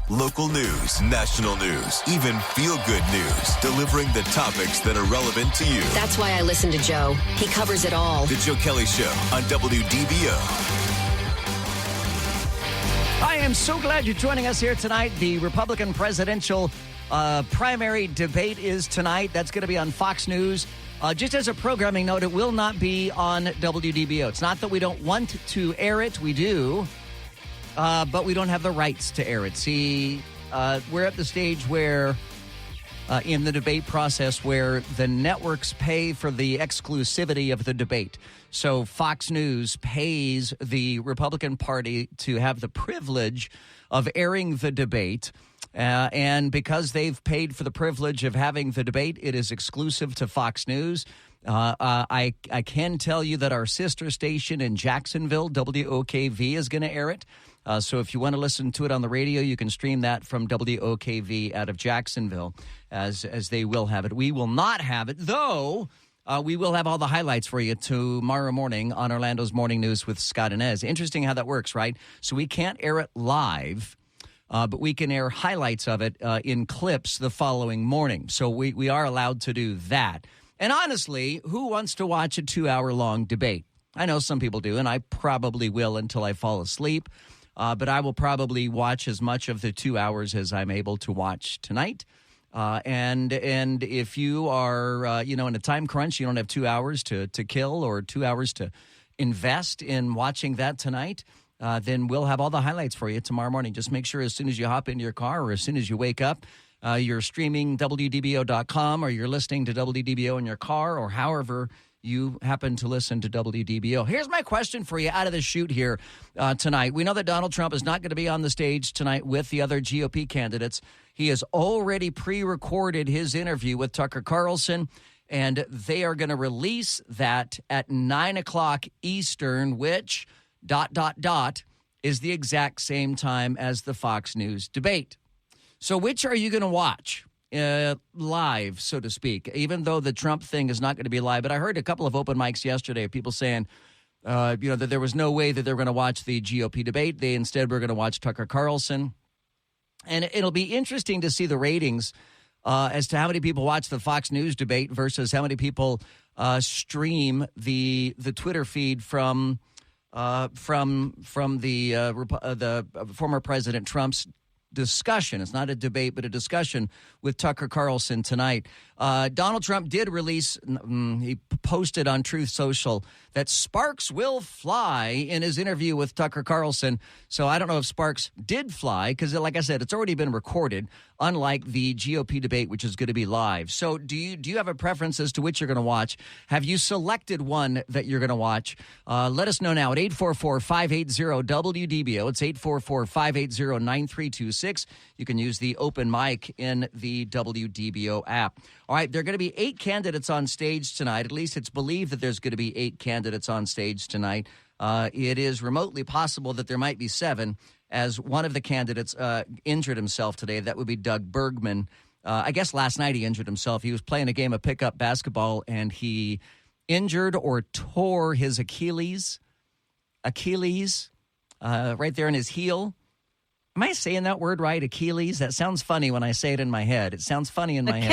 Local news, national news, even feel-good news, delivering the topics that are relevant to you. That's why I listen to Joe. He covers it all. The Joe Kelley Show on WDBO. I am so glad you're joining us here tonight. The Republican presidential primary debate is tonight. That's going to be on Fox News. Just as a programming note, it will not be on WDBO. It's not that we don't want to air it. We do. But we don't have the rights to air it. See, we're at the stage where, in the debate process, where the networks pay for the exclusivity of the debate. So Fox News pays the Republican Party to have the privilege of airing the debate. And because they've paid for the privilege of having the debate, it is exclusive to Fox News. I can tell you that our sister station in Jacksonville, WOKV, is going to air it. So if you want to listen to it on the radio, you can stream that from WOKV out of Jacksonville, as they will have it. We will not have it, though. We will have all the highlights for you tomorrow morning on Orlando's Morning News with Scott Inez. Interesting how that works, right? So we can't air it live, but we can air highlights of it in clips the following morning. So we are allowed to do that. And honestly, who wants to watch a 2-hour-long debate? I know some people do, and I probably will until I fall asleep. But I will probably watch as much of the 2 hours as I'm able to watch tonight. And if you are, in a time crunch, you don't have 2 hours to kill or 2 hours to invest in watching that tonight, then we'll have all the highlights for you tomorrow morning. Just make sure as soon as you hop into your car or as soon as you wake up, you're streaming WDBO.com or you're listening to WDBO in your car or however you happen to listen to WDBO. Here's my question for you out of the chute here tonight. We know that Donald Trump is not going to be on the stage tonight with the other GOP candidates. He has already pre-recorded his interview with Tucker Carlson, and they are going to release that at 9 o'clock Eastern, which, ... is the exact same time as the Fox News debate. So which are you going to watch? Live, so to speak, even though the Trump thing is not going to be live. But I heard a couple of open mics yesterday of people saying, that there was no way that they were going to watch the GOP debate. They instead were going to watch Tucker Carlson. And it'll be interesting to see the ratings as to how many people watch the Fox News debate versus how many people stream the Twitter feed from the former President Trump's discussion. It's not a debate, but a discussion with Tucker Carlson tonight. Donald Trump did release, he posted on Truth Social that sparks will fly in his interview with Tucker Carlson. So I don't know if sparks did fly because, like I said, it's already been recorded, unlike the GOP debate, which is going to be live. So do you have a preference as to which you're going to watch? Have you selected one that you're going to watch? Let us know now at 844-580-WDBO. It's 844-580-9326. You can use the open mic in the WDBO app. All right, there are going to be 8 candidates on stage tonight. At least it's believed that there's going to be 8 candidates on stage tonight. It is remotely possible that there might be 7, as one of the candidates injured himself today. That would be Doug Bergman. I guess last night he injured himself. He was playing a game of pickup basketball, and he injured or tore his Achilles right there in his heel. Am I saying that word right? Achilles? That sounds funny when I say it in my head. It sounds funny in my head.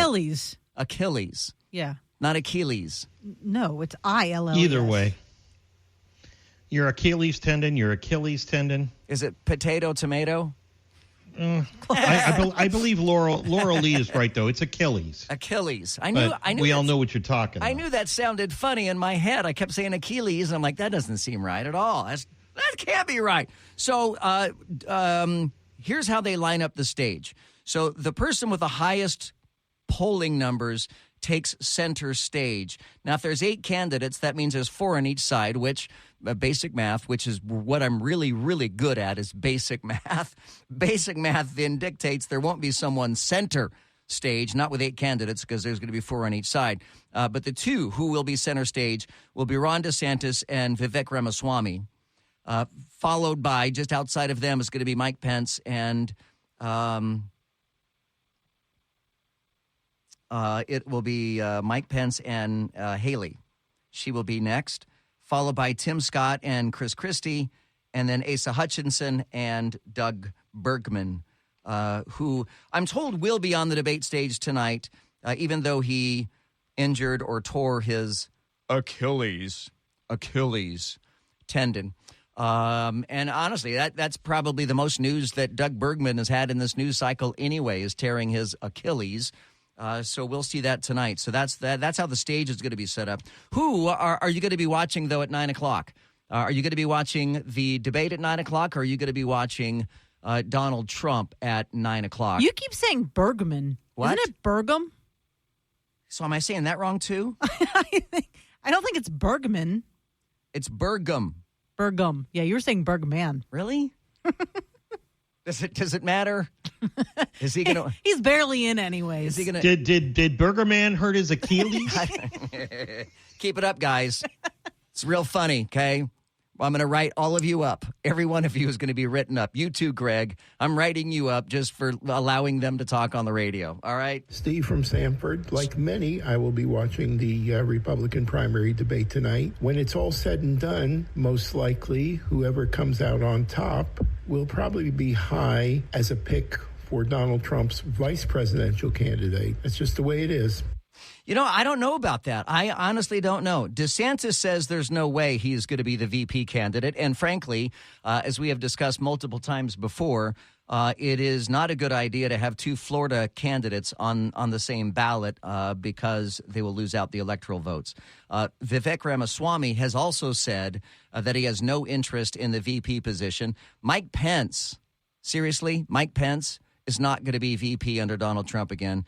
Achilles. Yeah. Not Achilles. No, it's ILLES. Either way. Your Achilles tendon, your Achilles tendon. Is it potato, tomato? I believe Laurel Lee is right, though. It's Achilles. Achilles. I knew. We all know what you're talking about. I knew that sounded funny in my head. I kept saying Achilles, and I'm like, that doesn't seem right at all. That can't be right. So here's how they line up the stage. So the person with the highest polling numbers takes center stage. Now, if there's 8 candidates, that means there's 4 on each side, which basic math, which is what I'm really, really good at, is basic math. Basic math then dictates there won't be someone center stage, not with 8 candidates, because there's going to be 4 on each side. But the 2 who will be center stage will be Ron DeSantis and Vivek Ramaswamy. Followed by, just outside of them, is going to be Mike Pence and it will be Mike Pence and Haley. She will be next, followed by Tim Scott and Chris Christie, and then Asa Hutchinson and Doug Bergman. who I'm told will be on the debate stage tonight, even though he injured or tore his Achilles tendon. And honestly, that's probably the most news that Doug Bergman has had in this news cycle anyway, is tearing his Achilles. So we'll see that tonight. So that's how the stage is going to be set up. Who are you going to be watching, though, at 9 o'clock? Are you going to be watching the debate at 9 o'clock, or are you going to be watching Donald Trump at 9 o'clock? You keep saying Bergman. What? Isn't it Bergam? So am I saying that wrong, too? I don't think it's Bergman. It's Bergam. Bergam. Yeah, you were saying Bergman. Really? Does it matter? Is he gonna? He's barely in, anyways. Is he gonna? Did Burger Man hurt his Achilles? Keep it up, guys. It's real funny. Okay, I'm going to write all of you up. Every one of you is going to be written up. You too, Greg. I'm writing you up just for allowing them to talk on the radio. All right. Steve from Sanford. Like many, I will be watching the Republican primary debate tonight. When it's all said and done, most likely whoever comes out on top will probably be high as a pick for Donald Trump's vice presidential candidate. That's just the way it is. You know, I don't know about that. I honestly don't know. DeSantis says there's no way he is going to be the VP candidate. And frankly, as we have discussed multiple times before, it is not a good idea to have two Florida candidates on the same ballot because they will lose out the electoral votes. Vivek Ramaswamy has also said that he has no interest in the VP position. Mike Pence, seriously, Mike Pence is not going to be VP under Donald Trump again.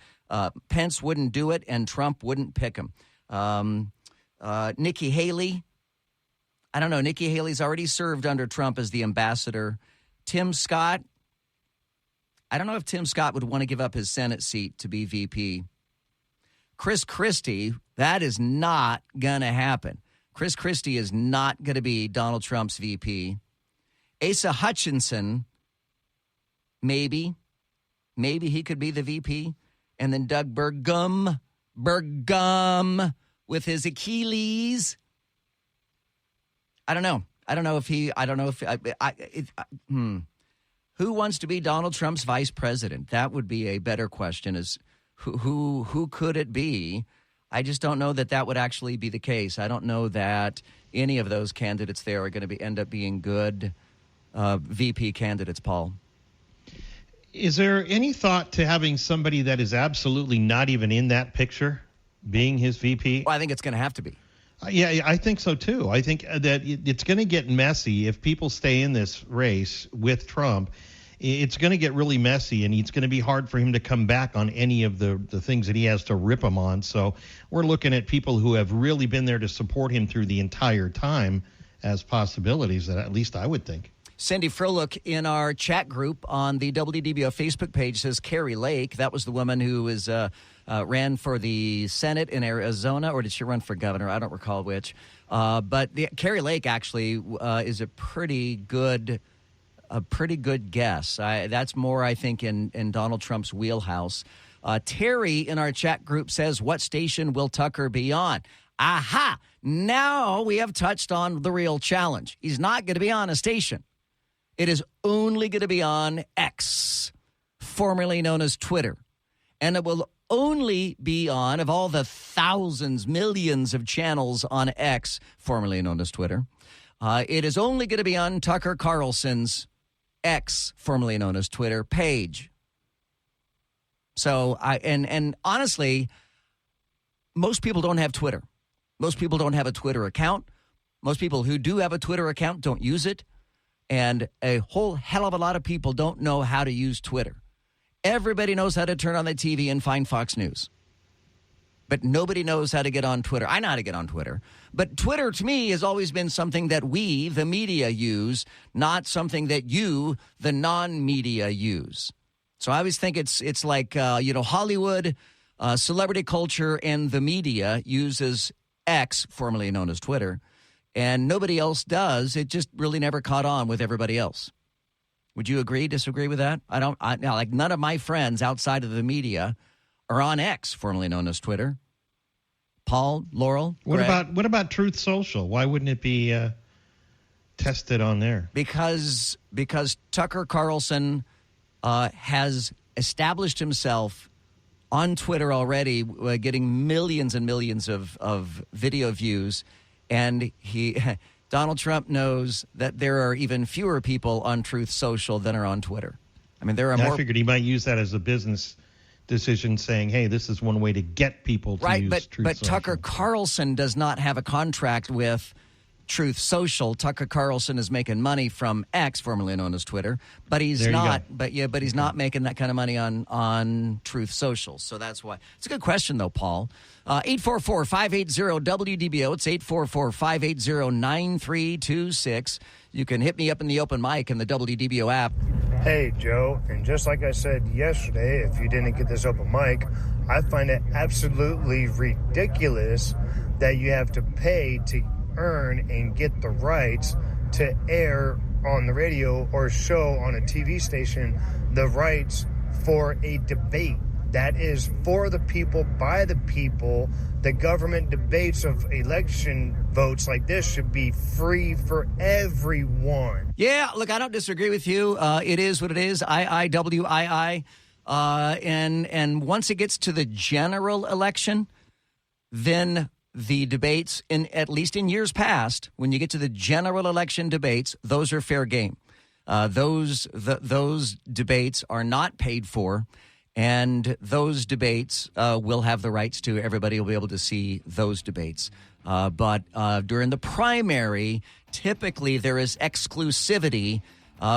Pence wouldn't do it, and Trump wouldn't pick him. Nikki Haley, I don't know. Nikki Haley's already served under Trump as the ambassador. Tim Scott, I don't know if Tim Scott would want to give up his Senate seat to be VP. Chris Christie, that is not going to happen. Chris Christie is not going to be Donald Trump's VP. Asa Hutchinson, maybe he could be the VP. And then Doug Burgum with his Achilles. I don't know. Who wants to be Donald Trump's vice president? That would be a better question. Is who could it be? I just don't know that would actually be the case. I don't know that any of those candidates there are going to end up being good VP candidates, Paul. Is there any thought to having somebody that is absolutely not even in that picture being his VP? Well, I think it's going to have to be. Yeah, I think so, too. I think that it's going to get messy if people stay in this race with Trump. It's going to get really messy, and it's going to be hard for him to come back on any of the things that he has to rip him on. So we're looking at people who have really been there to support him through the entire time as possibilities, that at least I would think. Cindy Froelich in our chat group on the WDBO Facebook page says Carrie Lake. That was the woman who ran for the Senate in Arizona, or did she run for governor? I don't recall which. But Carrie Lake actually is a pretty good guess. That's more, I think, in Donald Trump's wheelhouse. Terry in our chat group says, what station will Tucker be on? Aha! Now we have touched on the real challenge. He's not going to be on a station. It is only going to be on X, formerly known as Twitter. And it will only be on, of all the thousands, millions of channels on X, formerly known as Twitter, it is only going to be on Tucker Carlson's X, formerly known as Twitter, page. So, and honestly, most people don't have Twitter. Most people don't have a Twitter account. Most people who do have a Twitter account don't use it. And a whole hell of a lot of people don't know how to use Twitter. Everybody knows how to turn on the TV and find Fox News. But nobody knows how to get on Twitter. I know how to get on Twitter. But Twitter, to me, has always been something that we, the media, use, not something that you, the non-media, use. So I always think it's like, Hollywood, celebrity culture, and the media uses X, formerly known as Twitter, and nobody else does. It just really never caught on with everybody else. Would you agree, disagree with that? None of my friends outside of the media are on X, formerly known as Twitter. Paul, Laurel, Greg? What about Truth Social? Why wouldn't it be tested on there? Because Tucker Carlson has established himself on Twitter already, getting millions and millions of video views. And Donald Trump knows that there are even fewer people on Truth Social than are on Twitter. I mean, there are more. I figured he might use that as a business decision, saying, hey, this is one way to get people to use Truth Social. But Tucker Carlson does not have a contract with Truth Social. Tucker Carlson is making money from X, formerly known as Twitter, but he's not. But he's not making that kind of money on Truth Social. So that's why. It's a good question, though, Paul. 844-580-WDBO. It's 844-580-9326. You can hit me up in the open mic in the WDBO app. Hey, Joe, and just like I said yesterday, if you didn't get this open mic, I find it absolutely ridiculous that you have to pay to earn and get the rights to air on the radio or show on a TV station the rights for a debate. That is for the people, by the people. The government debates of election votes like this should be free for everyone. Yeah, look, I don't disagree with you. It is what it is. IIWII. And once it gets to the general election, then the debates, at least in years past, when you get to the general election debates, those are fair game. Those debates are not paid for. And those debates will have the rights to. Everybody will be able to see those debates. But during the primary, typically there is exclusivity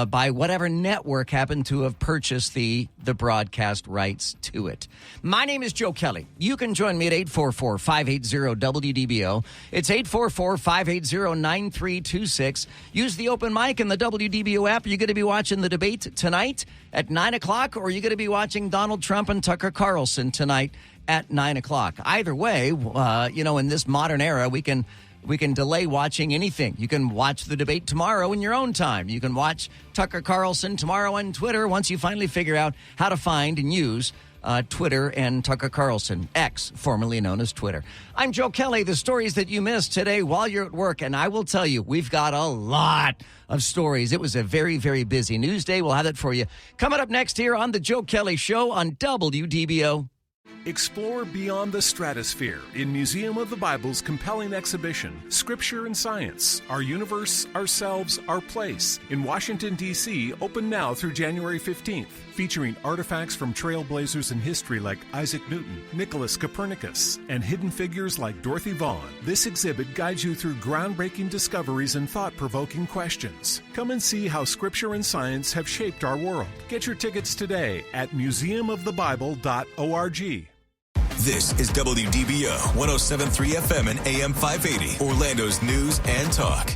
by whatever network happened to have purchased the broadcast rights to it. My name is Joe Kelley. You can join me at 844-580-WDBO. It's 844-580-9326. Use the open mic in the WDBO app. You're going to be watching the debate tonight at 9 o'clock, or you're going to be watching Donald Trump and Tucker Carlson tonight at 9 o'clock. Either way, in this modern era, we can delay watching anything. You can watch the debate tomorrow in your own time. You can watch Tucker Carlson tomorrow on Twitter once you finally figure out how to find and use Twitter and Tucker Carlson, X, formerly known as Twitter. I'm Joe Kelley. The stories that you missed today while you're at work, and I will tell you, we've got a lot of stories. It was a very, very busy news day. We'll have it for you coming up next here on The Joe Kelley Show on WDBO. Explore beyond the stratosphere in Museum of the Bible's compelling exhibition, Scripture and Science, Our Universe, Ourselves, Our Place, in Washington, D.C., open now through January 15th, featuring artifacts from trailblazers in history like Isaac Newton, Nicholas Copernicus, and hidden figures like Dorothy Vaughan. This exhibit guides you through groundbreaking discoveries and thought-provoking questions. Come and see how Scripture and Science have shaped our world. Get your tickets today at museumofthebible.org. This is WDBO 107.3 FM and AM 580, Orlando's news and talk.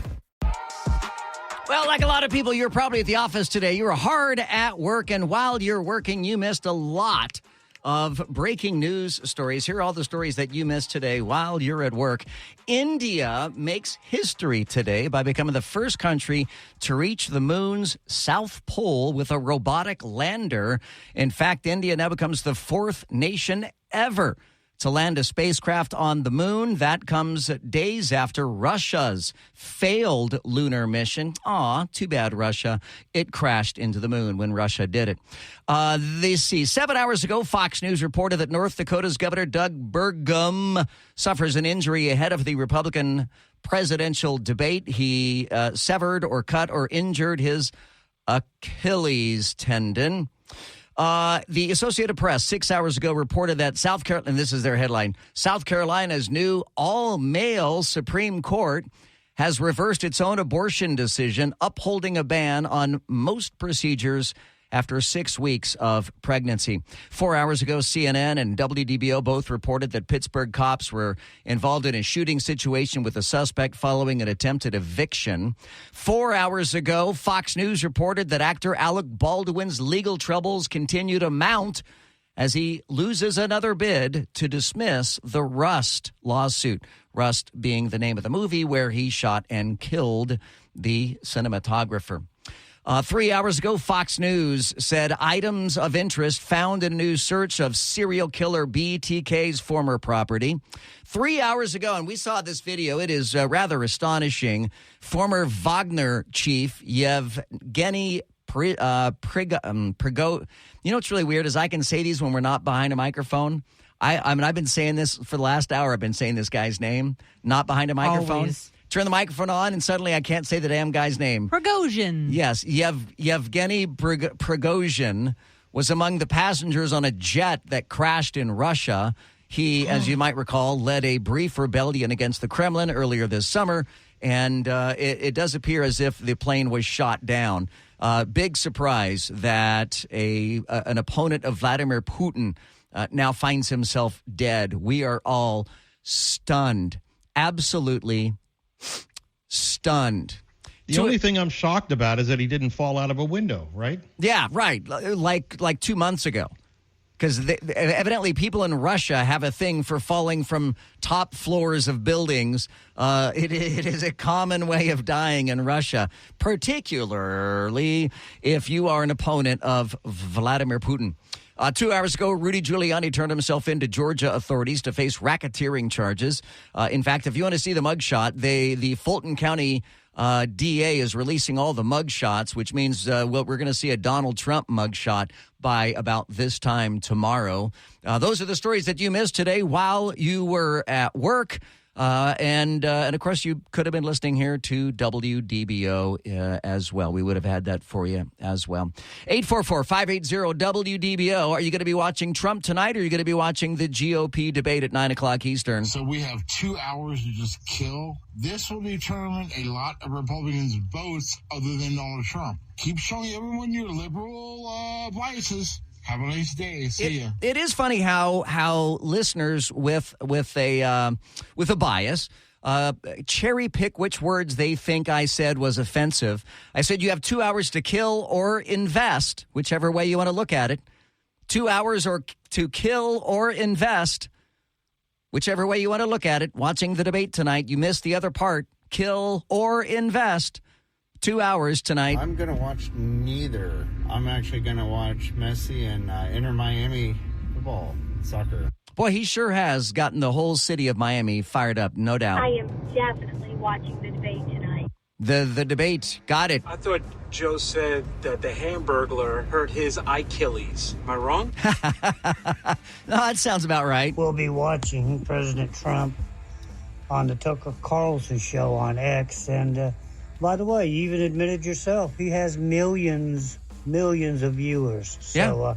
Well, like a lot of people, you're probably at the office today. You were hard at work, and while you're working, you missed a lot of breaking news stories. Here are all the stories that you missed today while you're at work. India makes history today by becoming the first country to reach the moon's south pole with a robotic lander. In fact, India now becomes the fourth nation ever to land a spacecraft on the moon. That comes days after Russia's failed lunar mission. Aw, too bad, Russia. It crashed into the moon when Russia did it. 7 hours ago, Fox News reported that North Dakota's Governor Doug Burgum suffers an injury ahead of the Republican presidential debate. He severed or cut or injured his Achilles tendon. The Associated Press 6 hours ago reported that South Carolina, and this is their headline, South Carolina's new all-male Supreme Court has reversed its own abortion decision, upholding a ban on most procedures after 6 weeks of pregnancy. 4 hours ago, CNN and WDBO both reported that Pittsburgh cops were involved in a shooting situation with a suspect following an attempted eviction. 4 hours ago, Fox News reported that actor Alec Baldwin's legal troubles continue to mount as he loses another bid to dismiss the Rust lawsuit. Rust being the name of the movie where he shot and killed the cinematographer. 3 hours ago, Fox News said items of interest found in a new search of serial killer BTK's former property. 3 hours ago, and we saw this video, it is rather astonishing, former Wagner chief Yevgeny Prego. You know what's really weird is I can say these when we're not behind a microphone. I mean, I've been saying this for the last hour. I've been saying this guy's name, not behind a microphone. Always. Turn the microphone on, and suddenly I can't say the damn guy's name. Prigozhin. Yes, Yevgeny Prigozhin was among the passengers on a jet that crashed in Russia. He, as you might recall, led a brief rebellion against the Kremlin earlier this summer, and it does appear as if the plane was shot down. Big surprise that an opponent of Vladimir Putin now finds himself dead. We are all stunned, absolutely stunned. The only thing I'm shocked about is that he didn't fall out of a window, right? Yeah, right. Like 2 months ago. Because evidently people in Russia have a thing for falling from top floors of buildings. It is a common way of dying in Russia, particularly if you are an opponent of Vladimir Putin. 2 hours ago, Rudy Giuliani turned himself into Georgia authorities to face racketeering charges. In fact, if you want to see the mugshot, the Fulton County DA is releasing all the mugshots, which means we're going to see a Donald Trump mugshot by about this time tomorrow. Those are the stories that you missed today while you were at work. And of course, you could have been listening here to WDBO as well. We would have had that for you as well. 844-580-WDBO. Are you going to be watching Trump tonight, or are you going to be watching the GOP debate at 9 o'clock Eastern? So we have 2 hours to just kill. This will determine a lot of Republicans' votes other than Donald Trump. Keep showing everyone your liberal biases. Have a nice day. See ya. It is funny how listeners with a bias cherry pick which words they think I said was offensive. I said you have 2 hours to kill or invest, whichever way you want to look at it. 2 hours or to kill or invest, whichever way you want to look at it. Watching the debate tonight, you missed the other part. Kill or invest. 2 hours tonight. I'm going to watch neither. I'm actually going to watch Messi and Inter Miami football, soccer. Boy, he sure has gotten the whole city of Miami fired up, no doubt. I am definitely watching the debate tonight. The debate, got it. I thought Joe said that the Hamburglar hurt his Achilles. Am I wrong? No, that sounds about right. We'll be watching President Trump on the Tucker Carlson show on X, and by the way, you even admitted yourself he has millions of viewers. So,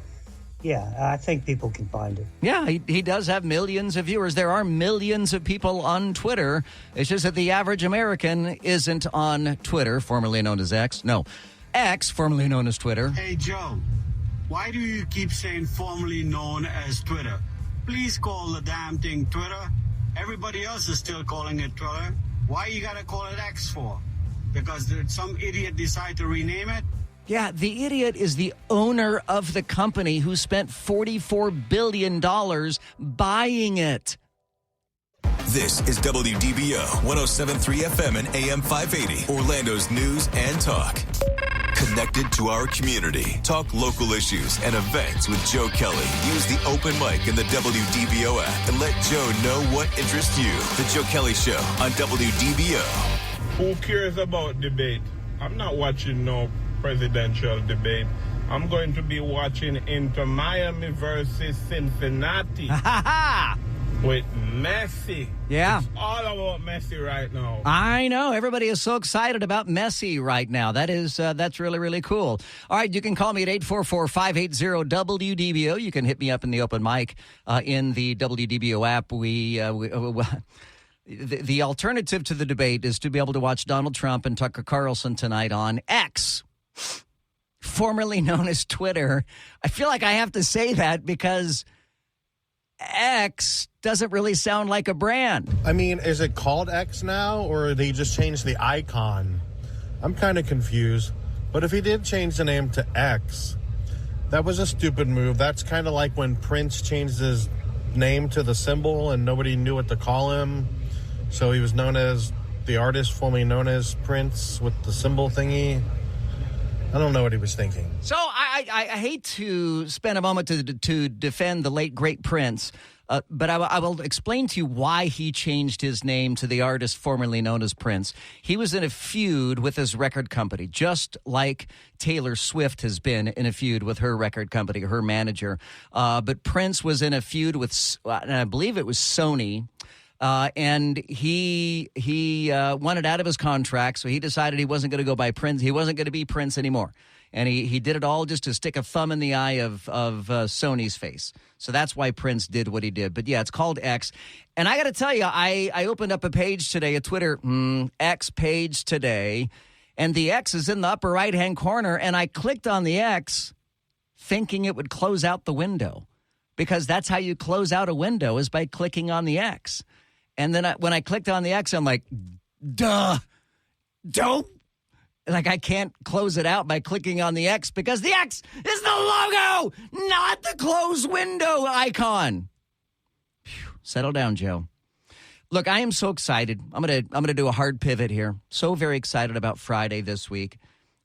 I think people can find it. Yeah, he does have millions of viewers. There are millions of people on Twitter. It's just that the average American isn't on Twitter, formerly known as X. No, X, formerly known as Twitter. Hey, Joe, why do you keep saying formerly known as Twitter? Please call the damn thing Twitter. Everybody else is still calling it Twitter. Why you gotta call it X for? Because some idiot decided to rename it? Yeah, the idiot is the owner of the company who spent $44 billion buying it. This is WDBO 107.3 FM and AM 580, Orlando's news and talk. Connected to our community. Talk local issues and events with Joe Kelley. Use the open mic in the WDBO app and let Joe know what interests you. The Joe Kelley Show on WDBO. Who cares about debate? I'm not watching no presidential debate. I'm going to be watching Inter Miami versus Cincinnati with Messi. Yeah. It's all about Messi right now. I know. Everybody is so excited about Messi right now. That's really, really cool. All right, you can call me at 844-580-WDBO. You can hit me up in the open mic in the WDBO app. The alternative to the debate is to be able to watch Donald Trump and Tucker Carlson tonight on X, formerly known as Twitter. I feel like I have to say that because X doesn't really sound like a brand. I mean, is it called X now, or they just changed the icon? I'm kind of confused. But if he did change the name to X, that was a stupid move. That's kind of like when Prince changed his name to the symbol and nobody knew what to call him. So he was known as the artist formerly known as Prince with the symbol thingy. I don't know what he was thinking. So I hate to spend a moment to defend the late, great Prince. But I will explain to you why he changed his name to the artist formerly known as Prince. He was in a feud with his record company, just like Taylor Swift has been in a feud with her record company, her manager. But Prince was in a feud with, and I believe it was Sony. And he wanted out of his contract, so he decided he wasn't going to go by Prince. He wasn't going to be Prince anymore. And he did it all just to stick a thumb in the eye of Sony's face. So that's why Prince did what he did. But yeah, it's called X. And I got to tell you, I opened up a page today, a Twitter X page today, and the X is in the upper right-hand corner, and I clicked on the X thinking it would close out the window, because that's how you close out a window, is by clicking on the X. And then when I clicked on the X, I'm like, duh, don't. Like, I can't close it out by clicking on the X, because the X is the logo, not the close window icon. Phew, settle down, Joe. Look, I am so excited. I'm gonna do a hard pivot here. So very excited about Friday this week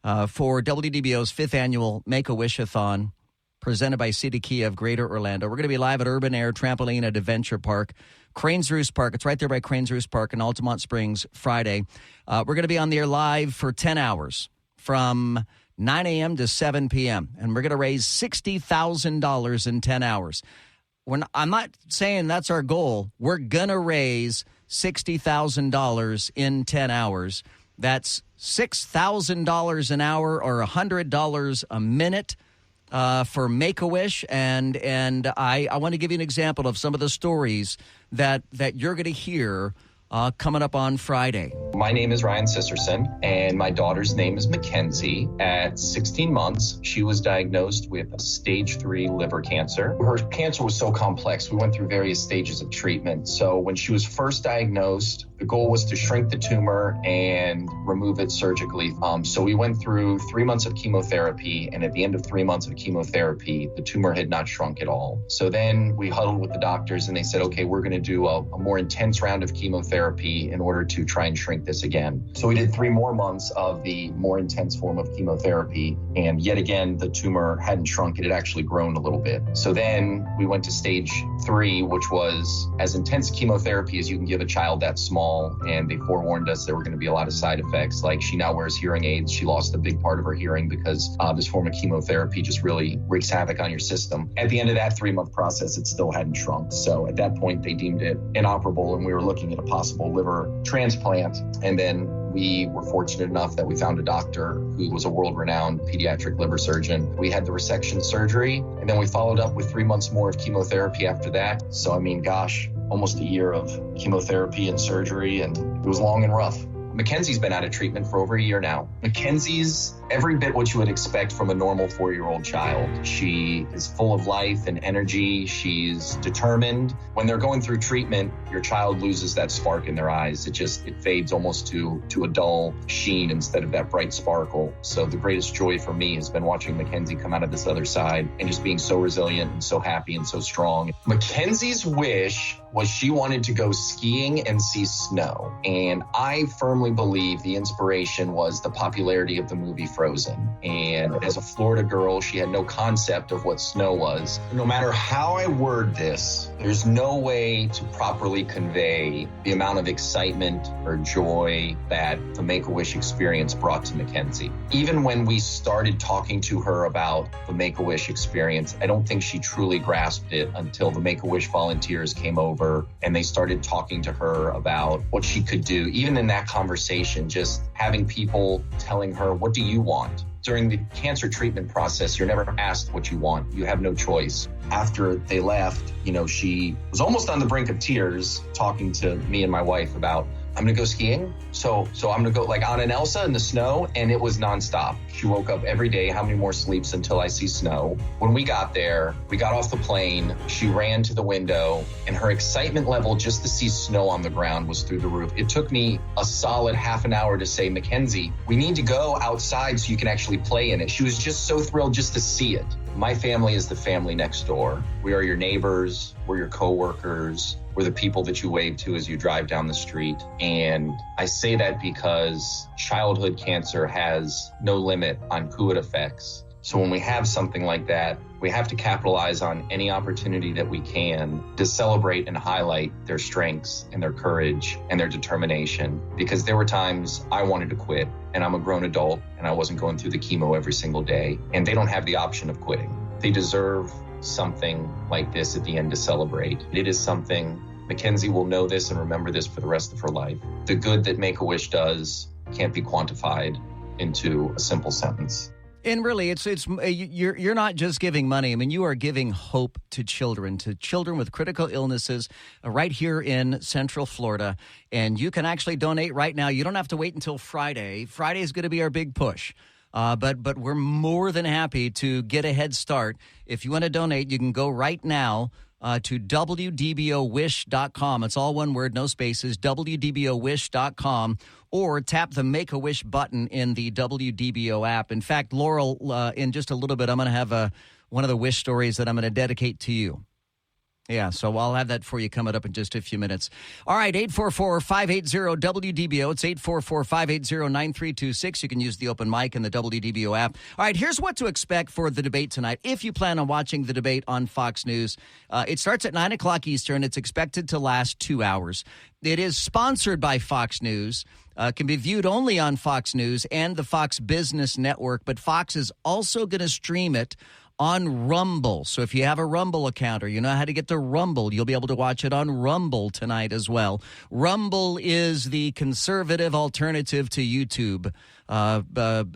for WDBO's 5th annual Make-A-Wish-a-thon, presented by City Kia of Greater Orlando. We're going to be live at Urban Air Trampoline and Adventure Park, Cranes Roost Park. It's right there by Cranes Roost Park in Altamont Springs, Friday. We're going to be on the air live for 10 hours from 9 a.m. to 7 p.m., and we're going to raise $60,000 in 10 hours. I'm not saying that's our goal. We're going to raise $60,000 in 10 hours. That's $6,000 an hour or $100 a minute. For Make-A-Wish, and I want to give you an example of some of the stories that you're going to hear coming up on Friday. My name is Ryan Sisterson, and my daughter's name is Mackenzie. At 16 months, she was diagnosed with stage 3 liver cancer. Her cancer was so complex. We went through various stages of treatment. So when she was first diagnosed, the goal was to shrink the tumor and remove it surgically. So we went through 3 months of chemotherapy, and at the end of 3 months of chemotherapy, the tumor had not shrunk at all. So then we huddled with the doctors, and they said, okay, we're going to do a more intense round of chemotherapy in order to try and shrink this again. So we did 3 more months of the more intense form of chemotherapy, and yet again, the tumor hadn't shrunk. It had actually grown a little bit. So then we went to stage 3, which was as intense chemotherapy as you can give a child that small. And they forewarned us there were going to be a lot of side effects. Like, she now wears hearing aids. She lost a big part of her hearing because this form of chemotherapy just really wreaks havoc on your system. At the end of that 3-month process, it still hadn't shrunk. So at that point, they deemed it inoperable, and we were looking at a possible liver transplant. And then we were fortunate enough that we found a doctor who was a world-renowned pediatric liver surgeon. We had the resection surgery, and then we followed up with 3 months more of chemotherapy after that. So, I mean, gosh, almost a year of chemotherapy and surgery, and it was long and rough. Mackenzie's been out of treatment for over a year now. Mackenzie's every bit what you would expect from a normal 4-year-old child. She is full of life and energy. She's determined. When they're going through treatment, your child loses that spark in their eyes. It fades almost to a dull sheen instead of that bright sparkle. So the greatest joy for me has been watching Mackenzie come out of this other side and just being so resilient and so happy and so strong. Mackenzie's wish was she wanted to go skiing and see snow. And I firmly believe the inspiration was the popularity of the movie Frozen. And as a Florida girl, she had no concept of what snow was. No matter how I word this, there's no way to properly convey the amount of excitement or joy that the Make-A-Wish experience brought to Mackenzie. Even when we started talking to her about the Make-A-Wish experience, I don't think she truly grasped it until the Make-A-Wish volunteers came over and they started talking to her about what she could do. Even in that conversation, just having people telling her, what do you want? During the cancer treatment process, you're never asked what you want. You have no choice. After they left, she was almost on the brink of tears talking to me and my wife about, I'm going to go skiing. So I'm going to go like Anna and Elsa in the snow. And it was nonstop. She woke up every day. How many more sleeps until I see snow? When we got there, we got off the plane. She ran to the window and her excitement level just to see snow on the ground was through the roof. It took me a solid half an hour to say, Mackenzie, we need to go outside so you can actually play in it. She was just so thrilled just to see it. My family is the family next door. We are your neighbors. We're your coworkers. We're the people that you wave to as you drive down the street. And I say that because childhood cancer has no limit on who it affects. So when we have something like that, we have to capitalize on any opportunity that we can to celebrate and highlight their strengths and their courage and their determination. Because there were times I wanted to quit, and I'm a grown adult and I wasn't going through the chemo every single day, and they don't have the option of quitting. They deserve something like this at the end to celebrate. It is something, Mackenzie will know this and remember this for the rest of her life. The good that Make-A-Wish does can't be quantified into a simple sentence. And really, you're not just giving money. I mean, you are giving hope to children with critical illnesses right here in Central Florida. And you can actually donate right now. You don't have to wait until Friday. Friday is going to be our big push. But we're more than happy to get a head start. If you want to donate, you can go right now to WDBOwish.com. It's all one word, no spaces, WDBOwish.com, or tap the Make-A-Wish button in the WDBO app. In fact, Laurel, in just a little bit, I'm going to have one of the wish stories that I'm going to dedicate to you. Yeah, so I'll have that for you coming up in just a few minutes. All right, 844-580-WDBO. It's 844-580-9326. You can use the open mic in the WDBO app. All right, here's what to expect for the debate tonight. If you plan on watching the debate on Fox News, it starts at 9 o'clock Eastern. It's expected to last 2 hours. It is sponsored by Fox News. Can be viewed only on Fox News and the Fox Business Network, but Fox is also going to stream it on Rumble. So if you have a Rumble account or you know how to get to Rumble, you'll be able to watch it on Rumble tonight as well. Rumble is the conservative alternative to YouTube for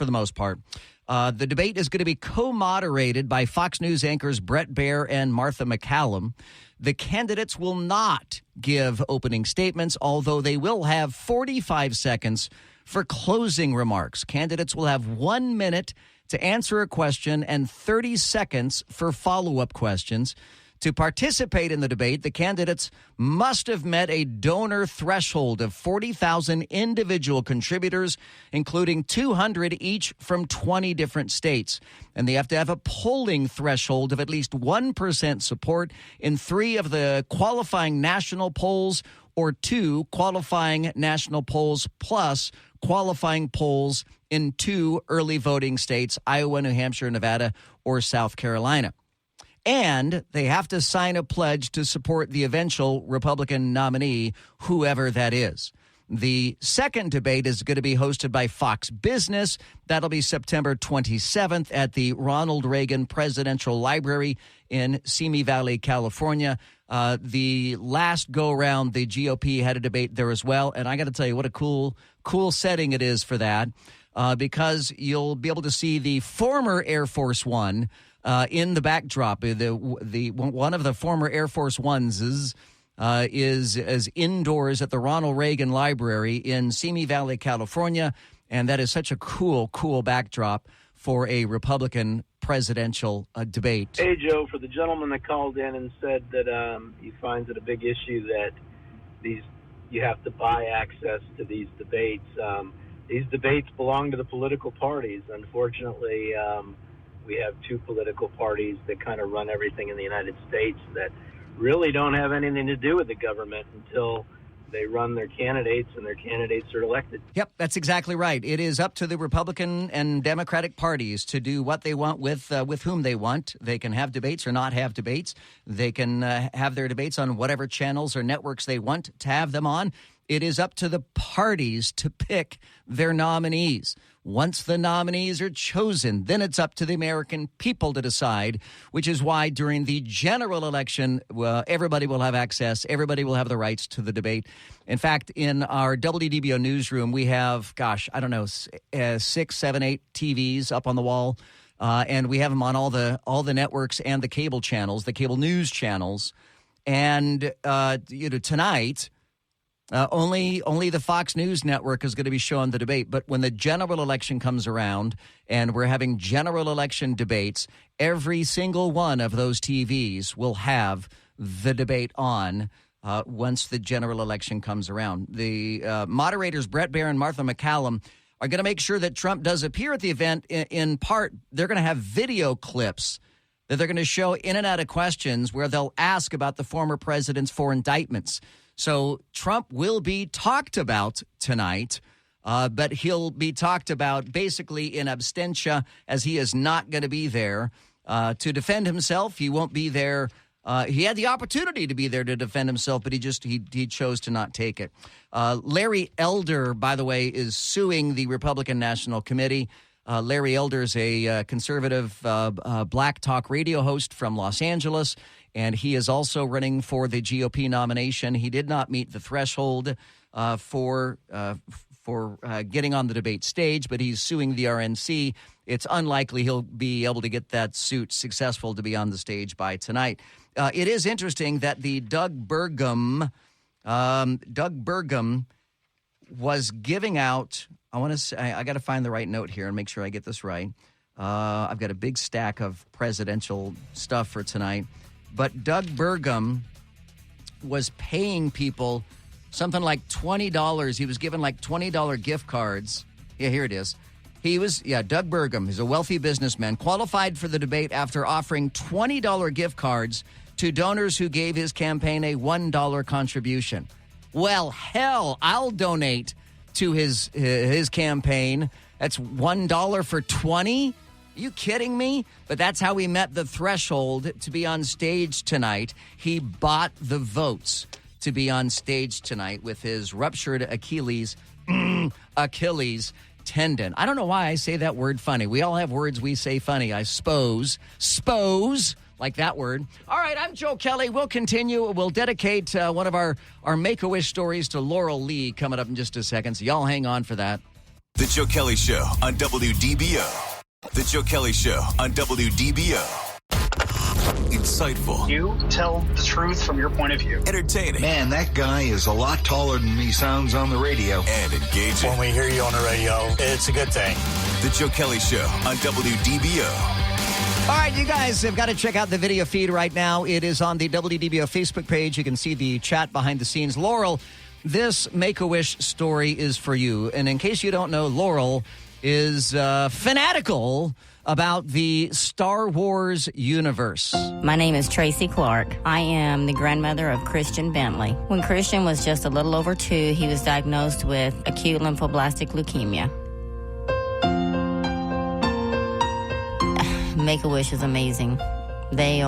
the most part. The debate is going to be co-moderated by Fox News anchors Brett Baier and Martha McCallum. The candidates will not give opening statements, although they will have 45 seconds for closing remarks. Candidates will have 1 minute to answer a question and 30 seconds for follow-up questions. To participate in the debate, the candidates must have met a donor threshold of 40,000 individual contributors, including 200 each from 20 different states. And they have to have a polling threshold of at least 1% support in 3 of the qualifying national polls or 2 qualifying national polls plus qualifying polls in 2 early voting states, Iowa, New Hampshire, Nevada, or South Carolina. And they have to sign a pledge to support the eventual Republican nominee, whoever that is. The second debate is going to be hosted by Fox Business. That'll be September 27th at the Ronald Reagan Presidential Library in Simi Valley, California. The last go-around, the GOP had a debate there as well. And I got to tell you, what a cool setting it is for that, because you'll be able to see the former Air Force One in the backdrop. The one of the former Air Force Ones is indoors at the Ronald Reagan Library in Simi Valley, California, and that is such a cool backdrop for a Republican presidential debate. Hey, Joe, for the gentleman that called in and said that he finds it a big issue that you have to buy access to these debates. These debates belong to the political parties. Unfortunately, we have 2 political parties that kind of run everything in the United States that really don't have anything to do with the government until they run their candidates and their candidates are elected. Yep, that's exactly right. It is up to the Republican and Democratic parties to do what they want with whom they want. They can have debates or not have debates. They can have their debates on whatever channels or networks they want to have them on. It is up to the parties to pick their nominees. Once the nominees are chosen, then it's up to the American people to decide, which is why during the general election, everybody will have access. Everybody will have the rights to the debate. In fact, in our WDBO newsroom, we have, 6, 7, 8 TVs up on the wall, and we have them on all the networks and the cable channels, the cable news channels. And, tonight, only the Fox News network is going to be showing the debate. But when the general election comes around and we're having general election debates, every single one of those TVs will have the debate on once the general election comes around. The moderators, Brett Baier and Martha McCallum, are going to make sure that Trump does appear at the event. In part, they're going to have video clips that they're going to show in and out of questions where they'll ask about the former president's 4 indictments. So Trump will be talked about tonight but he'll be talked about basically in absentia, as he is not going to be there to defend himself. He won't be there. He had the opportunity to be there to defend himself, but he chose to not take it. Larry Elder, by the way, is suing the Republican National Committee. Larry Elder is a conservative black talk radio host from Los Angeles, and he is also running for the GOP nomination. He did not meet the threshold for getting on the debate stage, but he's suing the RNC. It's unlikely he'll be able to get that suit successful to be on the stage by tonight. It is interesting that the Doug Burgum was giving out. I want to say, I got to find the right note here and make sure I get this right. I've got a big stack of presidential stuff for tonight. But Doug Burgum was paying people something like $20. He was given like $20 gift cards. Yeah, here it is. Doug Burgum, he's a wealthy businessman, qualified for the debate after offering $20 gift cards to donors who gave his campaign a $1 contribution. Well, hell, I'll donate to his campaign. That's $1 for 20? Are you kidding me? But that's how he met the threshold to be on stage tonight. He bought the votes to be on stage tonight with his ruptured Achilles tendon. I don't know why I say that word funny. We all have words we say funny, I suppose. Spose. Like that word. All right, I'm Joe Kelley. We'll continue. We'll dedicate one of our Make-A-Wish stories to Laurel Lee coming up in just a second, so y'all hang on for that. The Joe Kelley Show on WDBO. The Joe Kelley Show on WDBO. Insightful. You tell the truth from your point of view. Entertaining. Man, that guy is a lot taller than he sounds on the radio. And engaging. When we hear you on the radio, it's a good thing. The Joe Kelley Show on WDBO. All right, you guys have got to check out the video feed right now. It is on the WDBO Facebook page. You can see the chat behind the scenes. Laurel, this Make-A-Wish story is for you. And in case you don't know, Laurel is fanatical about the Star Wars universe. My name is Tracy Clark. I am the grandmother of Christian Bentley. When Christian was just a little over 2, he was diagnosed with acute lymphoblastic leukemia. Make-A-Wish is amazing. They've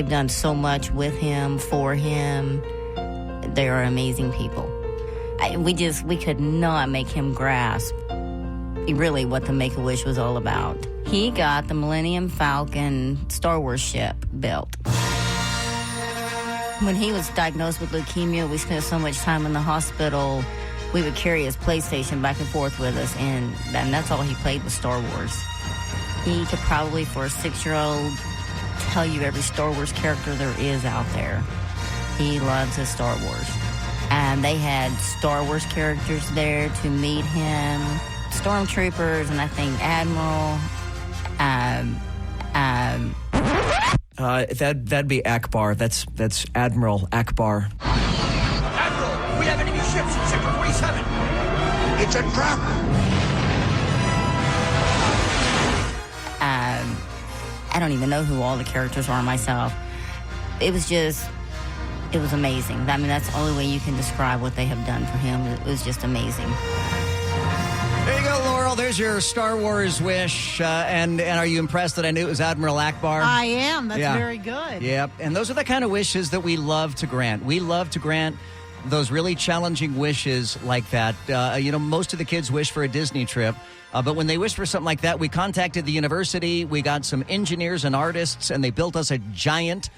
done so much with him, for him. They are amazing people. We could not make him grasp really what the Make-A-Wish was all about. He got the Millennium Falcon Star Wars ship built. When he was diagnosed with leukemia, we spent so much time in the hospital. We would carry his PlayStation back and forth with us, and that's all he played was Star Wars. He could probably, for a 6-year-old, tell you every Star Wars character there is out there. He loves his Star Wars. And they had Star Wars characters there to meet him, stormtroopers, and I think Admiral. That'd be Akbar. That's Admiral Akbar. Admiral, we have enemy ships in Sector 47. It's a trap. I don't even know who all the characters are myself. It was amazing. I mean, that's the only way you can describe what they have done for him. It was just amazing. There you go, Laurel. There's your Star Wars wish. And are you impressed that I knew it was Admiral Akbar? I am. That's very good. Yep. And those are the kind of wishes that we love to grant. We love to grant those really challenging wishes like that. Most of the kids wish for a Disney trip. But when they wished for something like that, we contacted the university. We got some engineers and artists, and they built us a giant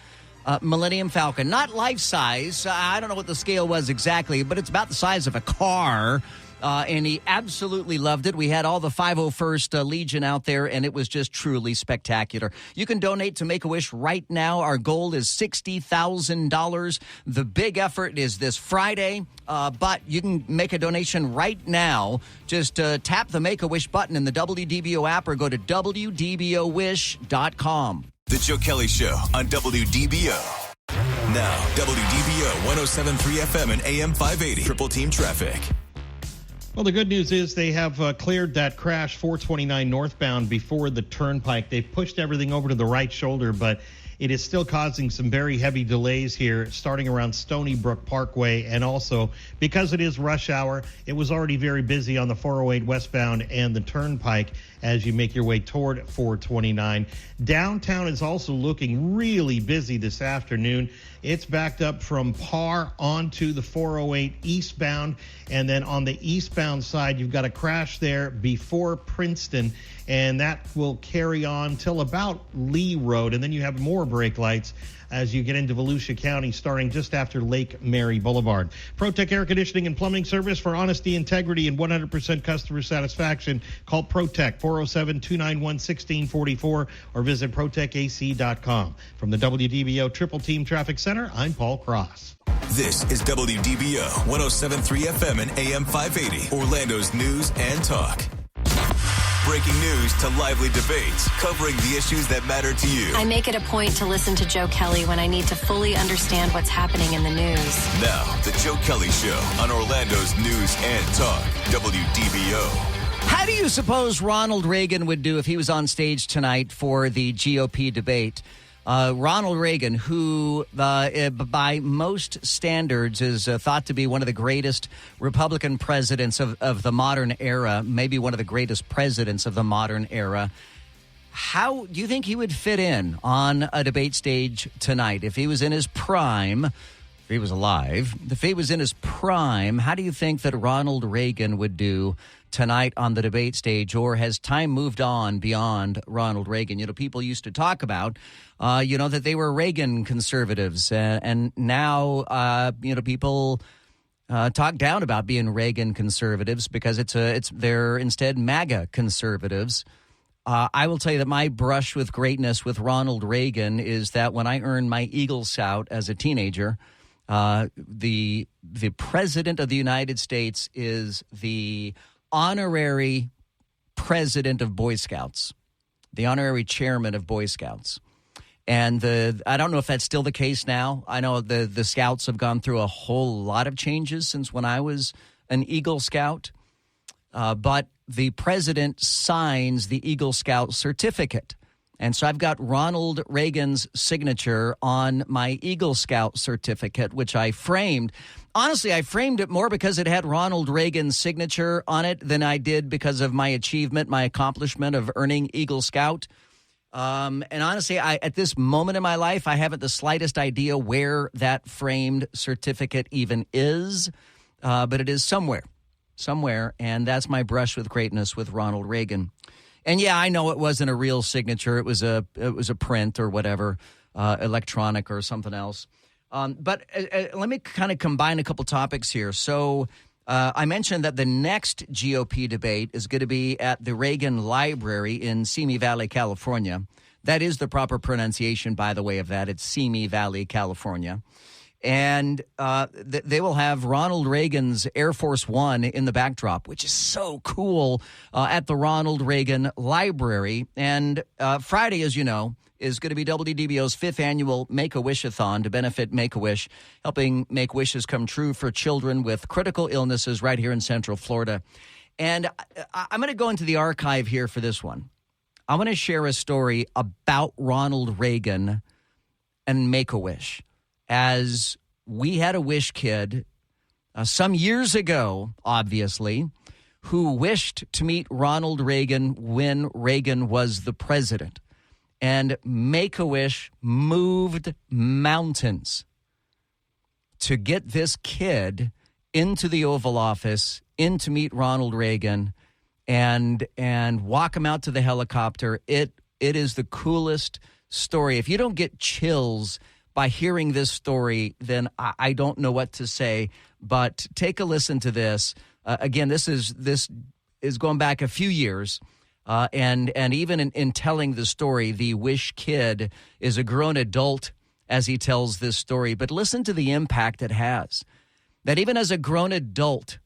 Millennium Falcon. Not life-size. I don't know what the scale was exactly, but it's about the size of a car. And he absolutely loved it. We had all the 501st Legion out there, and it was just truly spectacular. You can donate to Make-A-Wish right now. Our goal is $60,000. The big effort is this Friday, but you can make a donation right now. Just tap the Make-A-Wish button in the WDBO app or go to WDBOwish.com. The Joe Kelley Show on WDBO. Now, WDBO 107.3 FM and AM 580. Triple Team Traffic. Well, the good news is they have cleared that crash 429 northbound before the turnpike. They've pushed everything over to the right shoulder, but it is still causing some very heavy delays here, starting around Stony Brook Parkway. And also, because it is rush hour, it was already very busy on the 408 westbound and the Turnpike as you make your way toward 429. Downtown is also looking really busy this afternoon. It's backed up from Parr onto the 408 eastbound, and then on the eastbound side, you've got a crash there before Princeton, and that will carry on till about Lee Road, and then you have more brake lights as you get into Volusia County, starting just after Lake Mary Boulevard. ProTech Air Conditioning and Plumbing Service for honesty, integrity, and 100% customer satisfaction. Call ProTech 407-291-1644 or visit ProTechAC.com. From the WDBO Triple Team Traffic Center, I'm Paul Cross. This is WDBO 107.3 FM and AM 580, Orlando's news and talk. Breaking news to lively debates, covering the issues that matter to you. I make it a point to listen to Joe Kelley when I need to fully understand what's happening in the news. Now, the Joe Kelley Show on Orlando's news and talk, WDBO. How do you suppose Ronald Reagan would do if he was on stage tonight for the GOP debate? Ronald Reagan, who by most standards is thought to be one of the greatest Republican presidents of the modern era, maybe one of the greatest presidents of the modern era. How do you think he would fit in on a debate stage tonight? If he was in his prime, if he was alive, if he was in his prime, how do you think that Ronald Reagan would do tonight on the debate stage? Or has time moved on beyond Ronald Reagan? You know, people used to talk about, that they were Reagan conservatives. And now, people talk down about being Reagan conservatives because they're instead MAGA conservatives. I will tell you that my brush with greatness with Ronald Reagan is that when I earned my Eagle Scout as a teenager, the president of the United States is the honorary president of Boy Scouts, the honorary chairman of Boy Scouts. And I don't know if that's still the case now. I know the Scouts have gone through a whole lot of changes since when I was an Eagle Scout. But the president signs the Eagle Scout certificate. And so I've got Ronald Reagan's signature on my Eagle Scout certificate, which I framed. Honestly, I framed it more because it had Ronald Reagan's signature on it than I did because of my achievement, my accomplishment of earning Eagle Scout. And honestly, at this moment in my life, I haven't the slightest idea where that framed certificate even is, but it is somewhere, and that's my brush with greatness with Ronald Reagan. And yeah, I know it wasn't a real signature; it was a print or whatever, electronic or something else. But let me kind of combine a couple topics here. So I mentioned that the next GOP debate is going to be at the Reagan Library in Simi Valley, California. That is the proper pronunciation, by the way, of that. It's Simi Valley, California. And they will have Ronald Reagan's Air Force One in the backdrop, which is so cool, at the Ronald Reagan Library. And Friday, as you know, is going to be WDBO's 5th annual Make-A-Wish-a-thon to benefit Make-A-Wish, helping make wishes come true for children with critical illnesses right here in Central Florida. And I'm going to go into the archive here for this one. I'm going to share a story about Ronald Reagan and Make-A-Wish. As we had a wish kid some years ago, obviously, who wished to meet Ronald Reagan when Reagan was the president. And Make-A-Wish moved mountains to get this kid into the Oval Office, in to meet Ronald Reagan, and walk him out to the helicopter. It is the coolest story. If you don't get chills by hearing this story, then I don't know what to say. But take a listen to this. Again, this is going back a few years. And even in telling the story, the Wish kid is a grown adult as he tells this story. But listen to the impact it has. That even as a grown adult,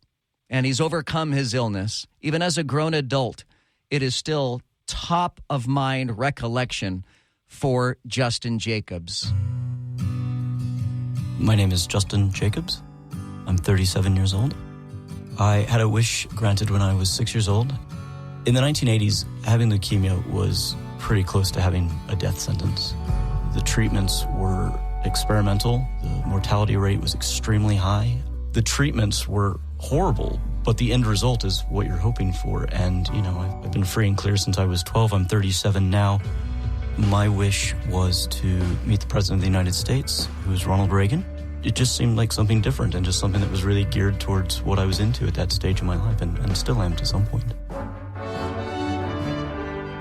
and he's overcome his illness, even as a grown adult, it is still top of mind recollection for Justin Jacobs. My name is Justin Jacobs. I'm 37 years old. I had a wish granted when I was 6 years old. In the 1980s, having leukemia was pretty close to having a death sentence. The treatments were experimental. The mortality rate was extremely high. The treatments were horrible, but the end result is what you're hoping for. And, I've been free and clear since I was 12. I'm 37 now. My wish was to meet the President of the United States, who was Ronald Reagan. It just seemed like something different and just something that was really geared towards what I was into at that stage of my life and still am to some point.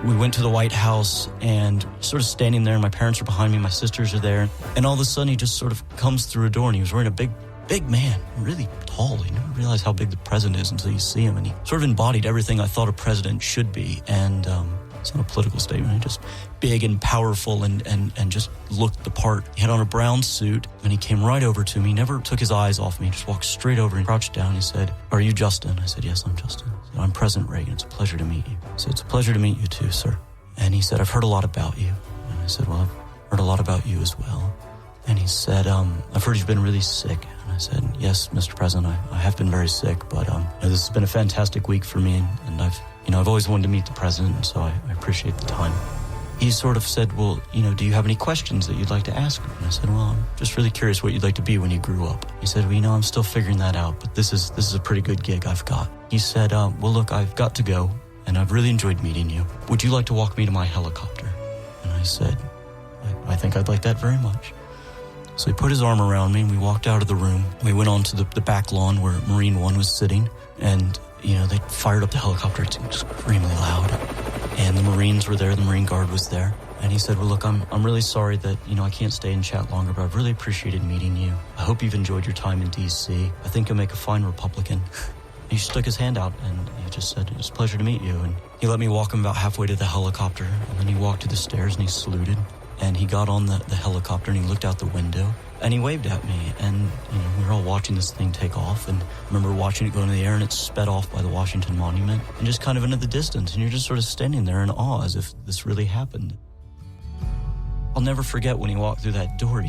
We went to the White House and sort of standing there, and my parents are behind me, my sisters are there, and all of a sudden he just sort of comes through a door, and he was wearing a big man, really tall. You never realize how big the president is until you see him, and he sort of embodied everything I thought a president should be, and it's not a political statement, he just big and powerful and just looked the part. He had on a brown suit, and he came right over to me, never took his eyes off me, just walked straight over and crouched down. He said, "Are you Justin?" I said, "Yes, I'm Justin." He said, "I'm President Reagan. It's a pleasure to meet you." I said, "It's a pleasure to meet you too, sir." And he said, "I've heard a lot about you." And I said, "Well, I've heard a lot about you as well." And he said, "I've heard you've been really sick." And I said, "Yes, Mr. President, I have been very sick, but this has been a fantastic week for me, and I've always wanted to meet the president, and so I appreciate the time." He sort of said, "Well, do you have any questions that you'd like to ask?" And I said, "Well, I'm just really curious what you'd like to be when you grew up." He said, "Well, I'm still figuring that out, but this is a pretty good gig I've got." He said, "Well, look, I've got to go, and I've really enjoyed meeting you. Would you like to walk me to my helicopter?" And I said, I think I'd like that very much." So he put his arm around me, and we walked out of the room. We went on to the back lawn where Marine One was sitting, and they fired up the helicopter. It's extremely loud. And the Marines were there. The Marine Guard was there. And he said, "Well, look, I'm really sorry that, I can't stay and chat longer, but I've really appreciated meeting you. I hope you've enjoyed your time in D.C. I think you'll make a fine Republican." He stuck his hand out, and he just said, "It was a pleasure to meet you." And he let me walk him about halfway to the helicopter. And then he walked to the stairs, and he saluted. And he got on the helicopter, and he looked out the window. And he waved at me, and, we were all watching this thing take off, and I remember watching it go into the air, and it sped off by the Washington Monument, and just kind of into the distance, and you're just sort of standing there in awe as if this really happened. I'll never forget when he walked through that door.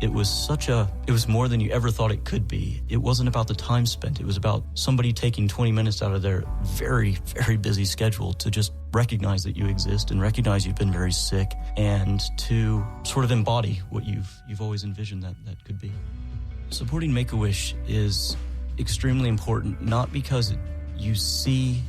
It was more than you ever thought it could be. It wasn't about the time spent. It was about somebody taking 20 minutes out of their very, very busy schedule to just recognize that you exist and recognize you've been very sick and to sort of embody what you've always envisioned that could be. Supporting Make-A-Wish is extremely important, not because you see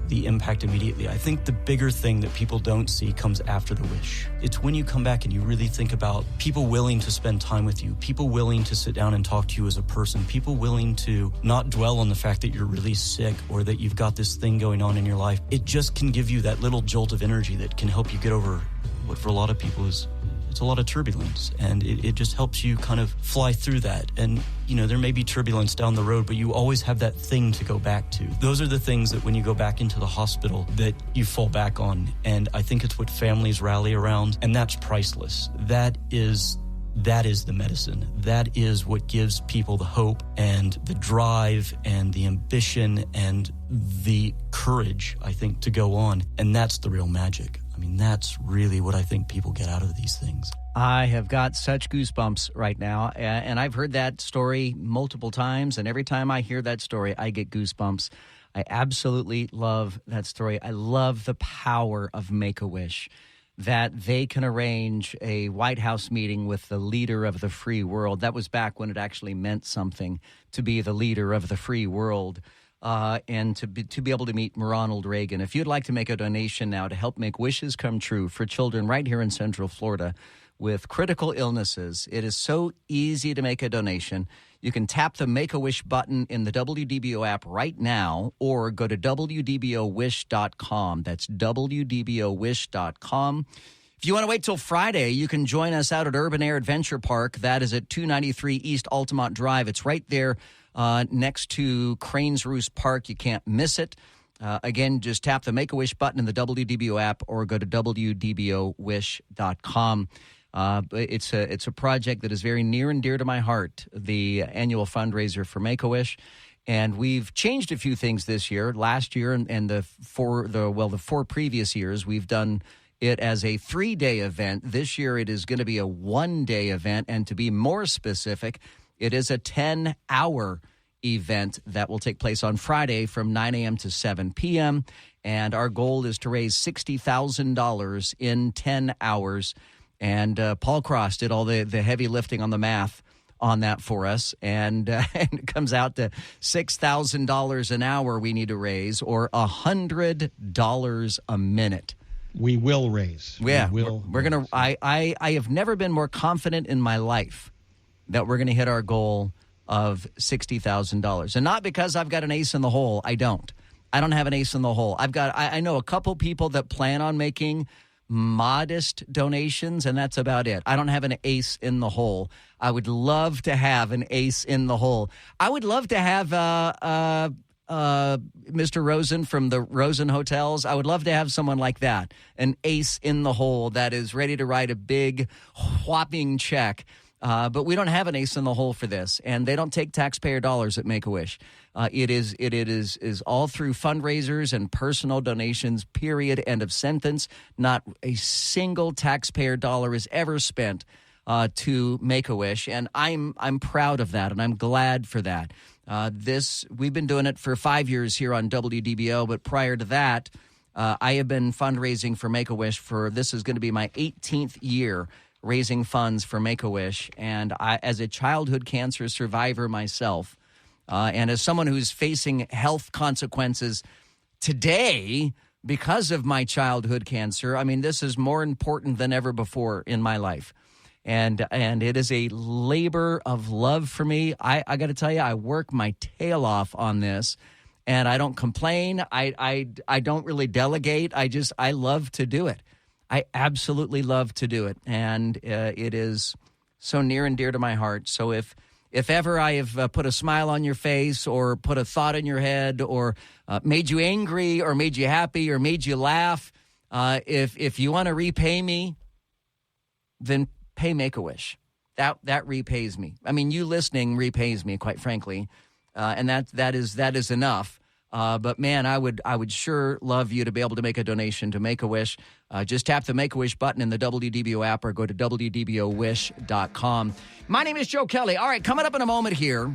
the impact immediately. I think the bigger thing that people don't see comes after the wish. It's when you come back and you really think about people willing to spend time with you, people willing to sit down and talk to you as a person, people willing to not dwell on the fact that you're really sick or that you've got this thing going on in your life. It just can give you that little jolt of energy that can help you get over what for a lot of people is it's a lot of turbulence, and it just helps you kind of fly through that. And, there may be turbulence down the road, but you always have that thing to go back to. Those are the things that when you go back into the hospital that you fall back on. And I think it's what families rally around, and that's priceless. That is the medicine. That is what gives people the hope and the drive and the ambition and the courage, I think, to go on. And that's the real magic. That's really what I think people get out of these things. I have got such goosebumps right now, and I've heard that story multiple times, and every time I hear that story, I get goosebumps. I absolutely love that story. I love the power of Make-A-Wish, that they can arrange a White House meeting with the leader of the free world. That was back when it actually meant something to be the leader of the free world. And to be able to meet Ronald Reagan. If you'd like to make a donation now to help make wishes come true for children right here in Central Florida with critical illnesses, it is so easy to make a donation. You can tap the Make-A-Wish button in the WDBO app right now or go to WDBOwish.com. That's WDBOwish.com. If you want to wait till Friday, you can join us out at Urban Air Adventure Park. That is at 293 East Altamont Drive. It's right there next to Cranes Roost Park. You can't miss it. Again, just tap the Make-A-Wish button in the WDBO app or go to WDBOwish.com. It's a project that is very near and dear to my heart, the annual fundraiser for Make-A-Wish. And we've changed a few things this year. Last year and the four previous years, we've done it as a 3-day event. This year it is going to be a 1-day event. And to be more specific, it is a 10-hour event that will take place on Friday from 9 a.m. to 7 p.m. And our goal is to raise $60,000 in 10 hours. And Paul Cross did all the heavy lifting on the math on that for us. And it comes out to $6,000 an hour we need to raise, or $100 a minute. We will raise. Yeah, we're going to. I have never been more confident in my life that we're going to hit our goal of $60,000. And not because I've got an ace in the hole. I don't have an ace in the hole. I know a couple people that plan on making modest donations, and that's about it. I don't have an ace in the hole. I would love to have an ace in the hole. I would love to have Mr. Rosen from the Rosen Hotels. I would love to have someone like that, an ace in the hole that is ready to write a big whopping check. But we don't have an ace in the hole for this, and they don't take taxpayer dollars at Make-A-Wish. It is all through fundraisers and personal donations, period, end of sentence. Not a single taxpayer dollar is ever spent to Make-A-Wish, and I'm proud of that, and I'm glad for that. We've been doing it for 5 years here on WDBO, but prior to that, I have been fundraising for Make-A-Wish this is going to be my 18th year raising funds for Make-A-Wish. And as a childhood cancer survivor myself, and as someone who's facing health consequences today because of my childhood cancer, I mean, this is more important than ever before in my life. And it is a labor of love for me. I got to tell you, I work my tail off on this, and I don't complain. I don't really delegate. I love to do it. I absolutely love to do it, and it is so near and dear to my heart. So if ever I have put a smile on your face or put a thought in your head or made you angry or made you happy or made you laugh, if you want to repay me, then pay Make-A-Wish. That repays me. I mean, you listening repays me, quite frankly, and that is enough. But man, I would sure love you to be able to make a donation to Make-A-Wish. Just tap the Make-A-Wish button in the WDBO app or go to WDBOwish.com. My name is Joe Kelley. All right, coming up in a moment here,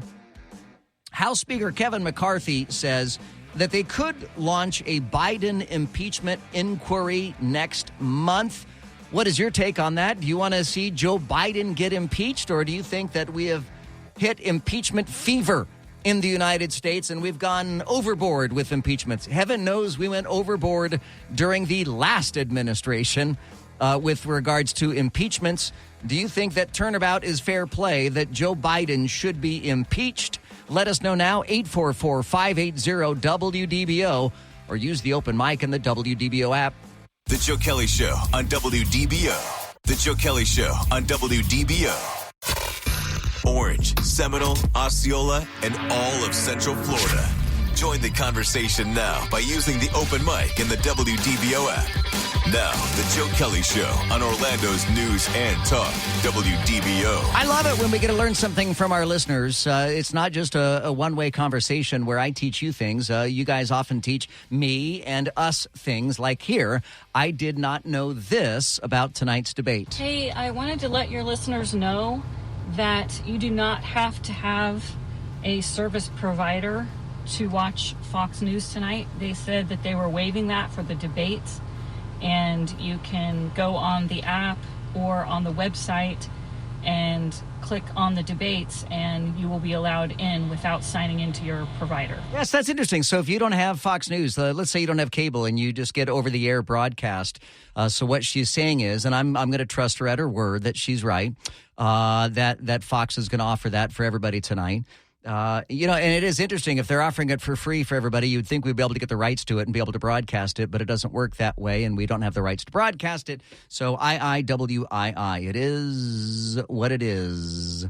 House Speaker Kevin McCarthy says that they could launch a Biden impeachment inquiry next month. What is your take on that? Do you want to see Joe Biden get impeached, or do you think that we have hit impeachment fever in the United States, and we've gone overboard with impeachments? Heaven knows we went overboard during the last administration with regards to impeachments. Do you think that turnabout is fair play, that Joe Biden should be impeached? Let us know now, 844-580-WDBO, or use the open mic in the WDBO app. The Joe Kelley Show on WDBO. The Joe Kelley Show on WDBO. Orange, Seminole, Osceola, and all of Central Florida. Join the conversation now by using the open mic in the WDBO app. Now, the Joe Kelley Show on Orlando's News and Talk, WDBO. I love it when we get to learn something from our listeners. It's not just a one-way conversation where I teach you things. You guys often teach me and us things, like here. I did not know this about tonight's debate. Hey, I wanted to let your listeners know that you do not have to have a service provider to watch Fox News tonight. They said that they were waiving that for the debates, and you can go on the app or on the website and click on the debates, and you will be allowed in without signing into your provider. Yes, that's interesting. So if you don't have Fox News, let's say you don't have cable and you just get over-the-air broadcast. So what she's saying is, and I'm going to trust her at her word that she's right, that Fox is going to offer that for everybody tonight. And it is interesting. If they're offering it for free for everybody, you'd think we'd be able to get the rights to it and be able to broadcast it, but it doesn't work that way, and we don't have the rights to broadcast it. So IIWII. It is what it is.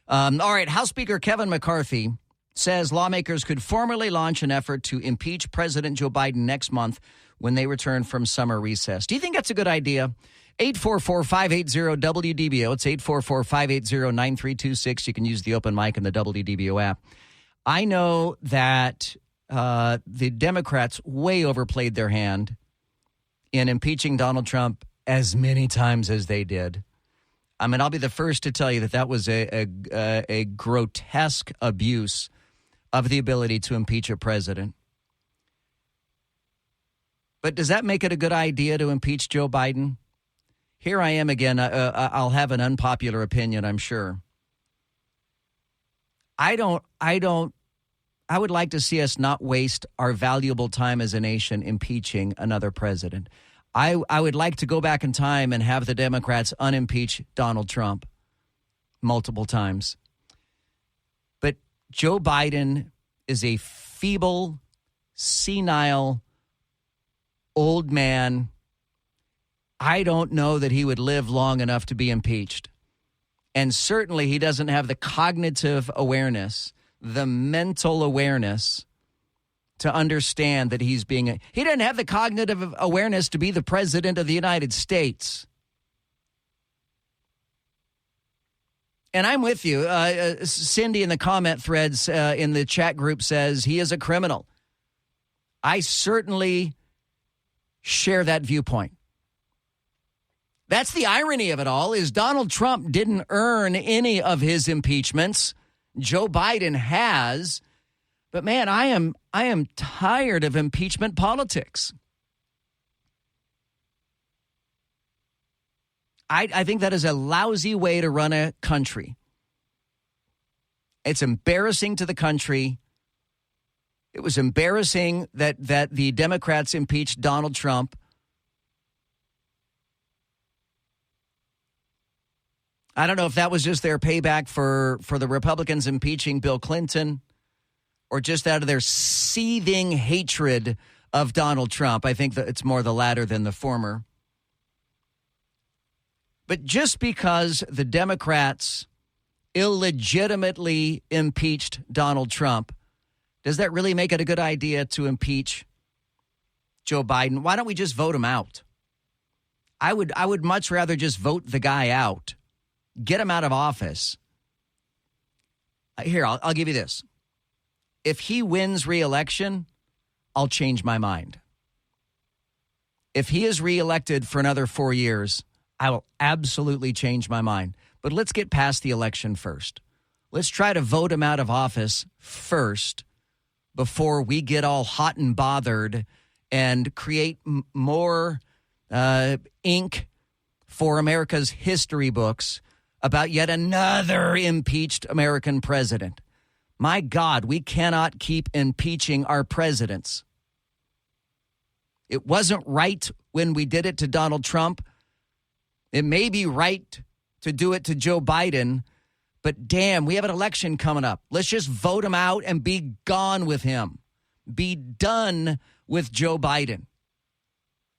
All right, House Speaker Kevin McCarthy says lawmakers could formally launch an effort to impeach President Joe Biden next month when they return from summer recess. Do you think that's a good idea? 844-580-WDBO. It's 844-580-9326. You can use the open mic in the WDBO app. I know that the Democrats way overplayed their hand in impeaching Donald Trump as many times as they did. I mean, I'll be the first to tell you that was a grotesque abuse of the ability to impeach a president. But does that make it a good idea to impeach Joe Biden? here I am again. I'll have an unpopular opinion, I'm sure. I would like to see us not waste our valuable time as a nation impeaching another president. I would like to go back in time and have the Democrats unimpeach Donald Trump multiple times. But Joe Biden is a feeble, senile, old man. I don't know that he would live long enough to be impeached. And certainly he doesn't have the cognitive awareness, the mental awareness to understand that he didn't have the cognitive awareness to be the president of the United States. And I'm with you. Cindy in the comment threads in the chat group says he is a criminal. I certainly share that viewpoint. That's the irony of it all, is Donald Trump didn't earn any of his impeachments. Joe Biden has. But man, I am tired of impeachment politics. I think that is a lousy way to run a country. It's embarrassing to the country. It was embarrassing that the Democrats impeached Donald Trump. I don't know if that was just their payback for the Republicans impeaching Bill Clinton, or just out of their seething hatred of Donald Trump. I think that it's more the latter than the former. But just because the Democrats illegitimately impeached Donald Trump, does that really make it a good idea to impeach Joe Biden? Why don't we just vote him out? I would much rather just vote the guy out. Get him out of office. Here, I'll give you this. If he wins re-election, I'll change my mind. If he is re-elected for another 4 years, I will absolutely change my mind. But let's get past the election first. Let's try to vote him out of office first before we get all hot and bothered and create more ink for America's history books about yet another impeached American president. My God, we cannot keep impeaching our presidents. It wasn't right when we did it to Donald Trump. It may be right to do it to Joe Biden, but damn, we have an election coming up. Let's just vote him out and be gone with him. Be done with Joe Biden.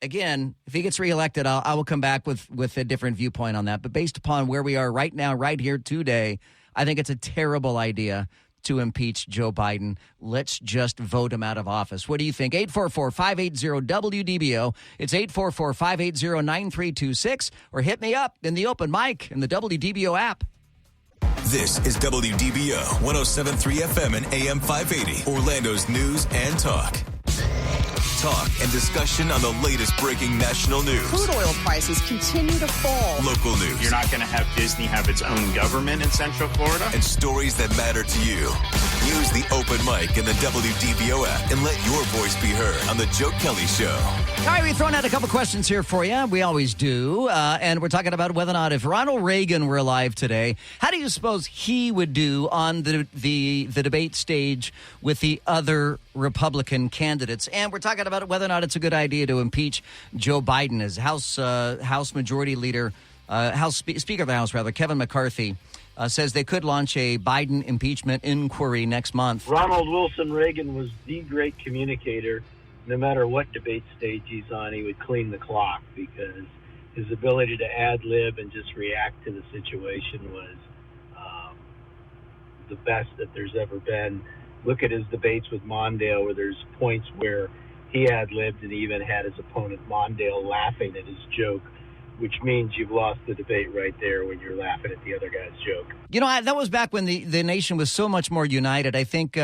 Again, if he gets reelected, I will come back with a different viewpoint on that. But based upon where we are right now, right here today, I think it's a terrible idea to impeach Joe Biden. Let's just vote him out of office. What do you think? 844-580-WDBO. It's 844-580-9326. Or hit me up in the open mic in the WDBO app. This is WDBO 107.3 FM and AM 580, Orlando's news and talk. Talk and discussion on the latest breaking national news. Crude oil prices continue to fall. Local news. You're not going to have Disney have its own government in Central Florida. And stories that matter to you. Use the open mic in the WDBO app and let your voice be heard on the Joe Kelley Show. All right, we've thrown out a couple questions here for you. We always do. And we're talking about whether or not if Ronald Reagan were alive today, how do you suppose he would do on the debate stage with the other Republican candidates? And we're talking about whether or not it's a good idea to impeach Joe Biden as House Majority Leader, Speaker of the House, Kevin McCarthy, says they could launch a Biden impeachment inquiry next month. Ronald Wilson Reagan was the great communicator. No matter what debate stage he's on, he would clean the clock because his ability to ad-lib and just react to the situation was the best that there's ever been. Look at his debates with Mondale, where there's points where he ad-libbed and even had his opponent Mondale laughing at his joke, which means you've lost the debate right there when you're laughing at the other guy's joke. You know, that was back when the nation was so much more united. I think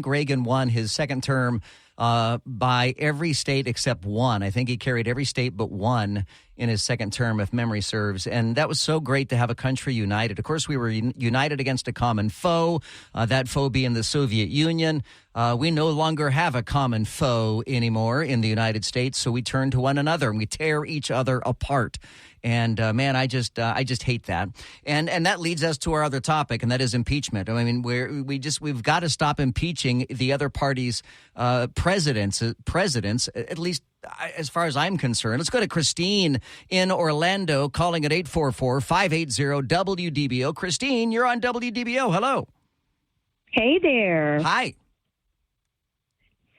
Reagan won his second term by every state except one. I think he carried every state but one in his second term, if memory serves. And that was so great to have a country united. Of course, we were united against a common foe, that foe being the Soviet Union. We no longer have a common foe anymore in the United States, so we turn to one another and we tear each other apart. And man, I just hate that. And that leads us to our other topic, and that is impeachment. I mean, we've got to stop impeaching the other party's presidents, at least as far as I'm concerned. Let's go to Christine in Orlando, calling at 844-580-WDBO. Christine, you're on WDBO. Hello. Hey there. Hi.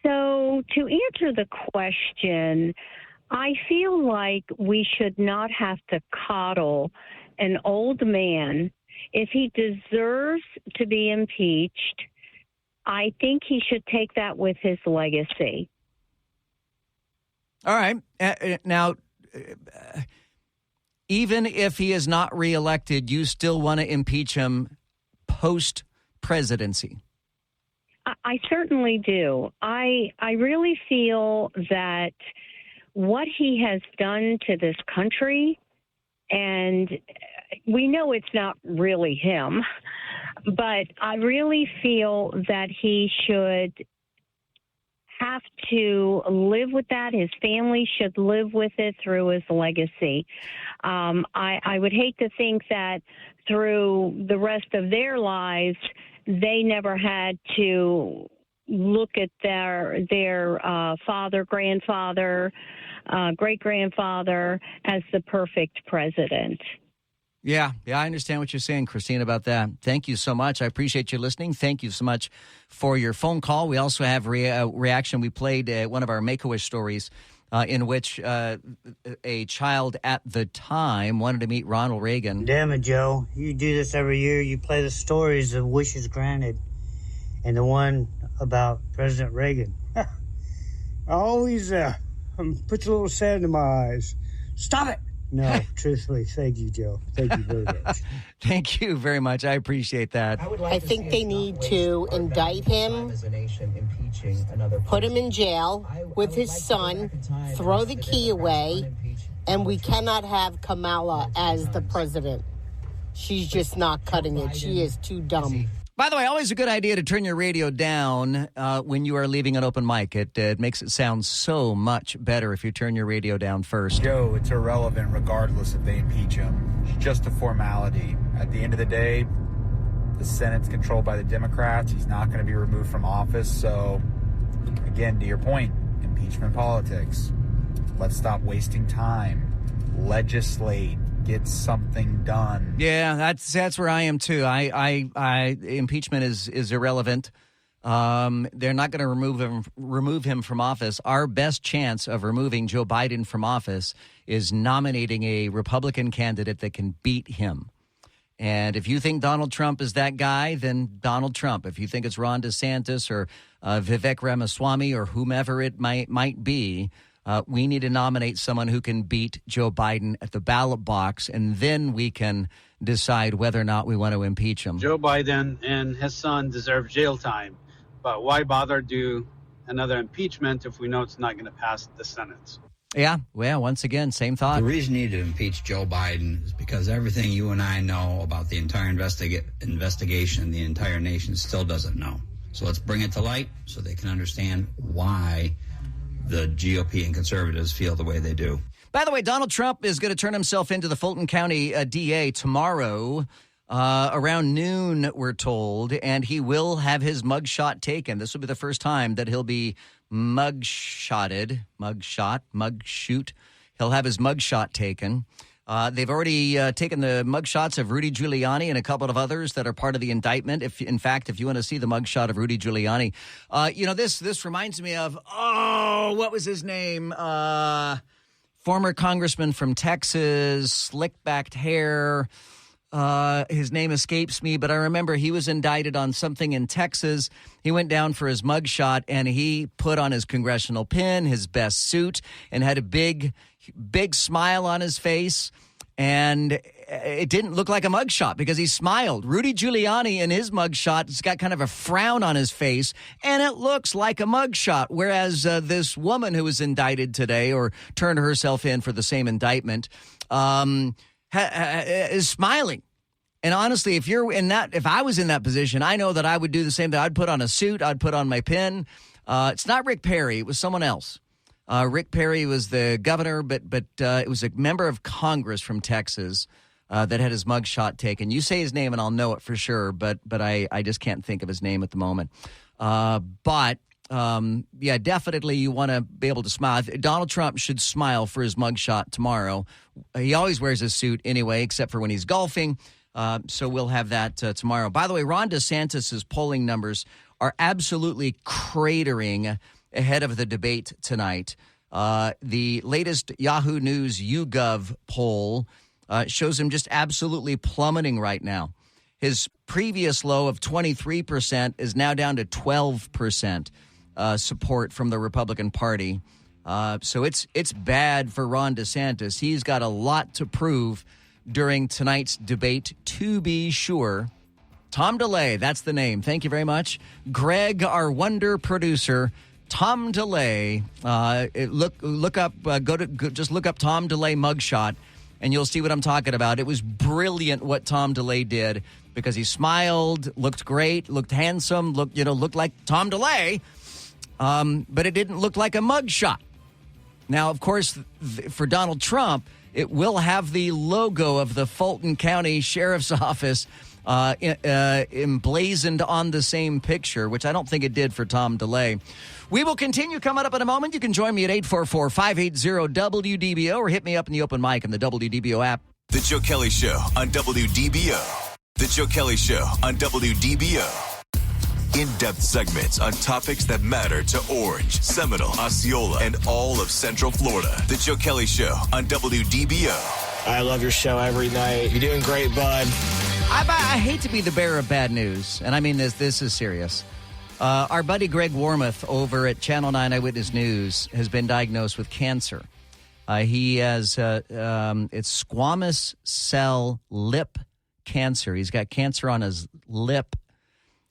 So to answer the question, I feel like we should not have to coddle an old man. If he deserves to be impeached, I think he should take that with his legacy. All right. Now, even if he is not reelected, you still want to impeach him post-presidency? I certainly do. I really feel that what he has done to this country, and we know it's not really him, but I really feel that he should have to live with that. His family should live with it through his legacy. I would hate to think that through the rest of their lives, they never had to look at their father, grandfather, great-grandfather as the perfect president. Yeah, I understand what you're saying, Christine, about that. Thank you so much. I appreciate you listening. Thank you so much for your phone call. We also have a reaction. We played one of our Make-A-Wish stories in which a child at the time wanted to meet Ronald Reagan. Damn it, Joe. You do this every year. You play the stories of wishes granted. And the one about President Reagan. I always puts a little sand in my eyes. Stop it. No, truthfully, thank you, Joe. Thank you very much. Thank you very much. I appreciate that. I think they need to indict him, put him in jail with his son, throw the key away, and we cannot have Kamala as the president. She's just not cutting it. She is too dumb. By the way, always a good idea to turn your radio down when you are leaving an open mic. It makes it sound so much better if you turn your radio down first. Joe, it's irrelevant regardless if they impeach him. It's just a formality. At the end of the day, the Senate's controlled by the Democrats. He's not going to be removed from office. So, again, to your point, impeachment politics. Let's stop wasting time. Legislate. Get something done. Yeah, that's where I am too. I impeachment is irrelevant. They're not going to remove him from office. Our best chance of removing Joe Biden from office is nominating a Republican candidate that can beat him. And if you think Donald Trump is that guy, then Donald Trump. If you think it's Ron DeSantis or Vivek Ramaswamy or whomever it might be, we need to nominate someone who can beat Joe Biden at the ballot box, and then we can decide whether or not we want to impeach him. Joe Biden and his son deserve jail time, but why bother do another impeachment if we know it's not going to pass the Senate? Yeah, well, once again, same thought. The reason you need to impeach Joe Biden is because everything you and I know about the entire investigation, the entire nation still doesn't know. So let's bring it to light so they can understand why the GOP and conservatives feel the way they do. By the way, Donald Trump is going to turn himself into the Fulton County DA tomorrow around noon, we're told, and he will have his mugshot taken. This will be the first time that he'll be mugshoot. He'll have his mugshot taken. They've already taken the mugshots of Rudy Giuliani and a couple of others that are part of the indictment. If you want to see the mugshot of Rudy Giuliani, this reminds me of, what was his name? Former congressman from Texas, slick-backed hair. His name escapes me, but I remember he was indicted on something in Texas. He went down for his mugshot, and he put on his congressional pin, his best suit, and had a big smile on his face. And it didn't look like a mugshot because he smiled. Rudy Giuliani in his mugshot has got kind of a frown on his face, and it looks like a mugshot. Whereas this woman who was indicted today, or turned herself in for the same indictment, is smiling. And honestly, if I was in that position, I know that I would do the same thing. I'd put on a suit. I'd put on my pin. It's not Rick Perry. It was someone else. Rick Perry was the governor, but it was a member of Congress from Texas that had his mugshot taken. You say his name and I'll know it for sure, but I just can't think of his name at the moment. Yeah, definitely you want to be able to smile. Donald Trump should smile for his mugshot tomorrow. He always wears a suit anyway, except for when he's golfing. So we'll have that tomorrow. By the way, Ron DeSantis' polling numbers are absolutely cratering ahead of the debate tonight. The latest Yahoo News YouGov poll shows him just absolutely plummeting right now. His previous low of 23% is now down to 12% support from the Republican Party. So it's bad for Ron DeSantis. He's got a lot to prove during tonight's debate, to be sure. Tom DeLay, that's the name. Thank you very much. Greg, our wonder producer, Tom DeLay. Look up Tom DeLay mugshot, and you'll see what I'm talking about. It was brilliant what Tom DeLay did because he smiled, looked great, looked handsome, looked like Tom DeLay, but it didn't look like a mugshot. Now, of course, for Donald Trump, it will have the logo of the Fulton County Sheriff's Office emblazoned on the same picture, which I don't think it did for Tom DeLay. We will continue coming up in a moment. You can join me at 844-580-WDBO or hit me up in the open mic in the WDBO app. The Joe Kelley Show on WDBO. The Joe Kelley Show on WDBO. In-depth segments on topics that matter to Orange, Seminole, Osceola, and all of Central Florida. The Joe Kelley Show on WDBO. I love your show every night. You're doing great, bud. I hate to be the bearer of bad news, and I mean this is serious. Our buddy Greg Wormuth over at Channel 9 Eyewitness News has been diagnosed with cancer. He has it's squamous cell lip cancer. He's got cancer on his lip,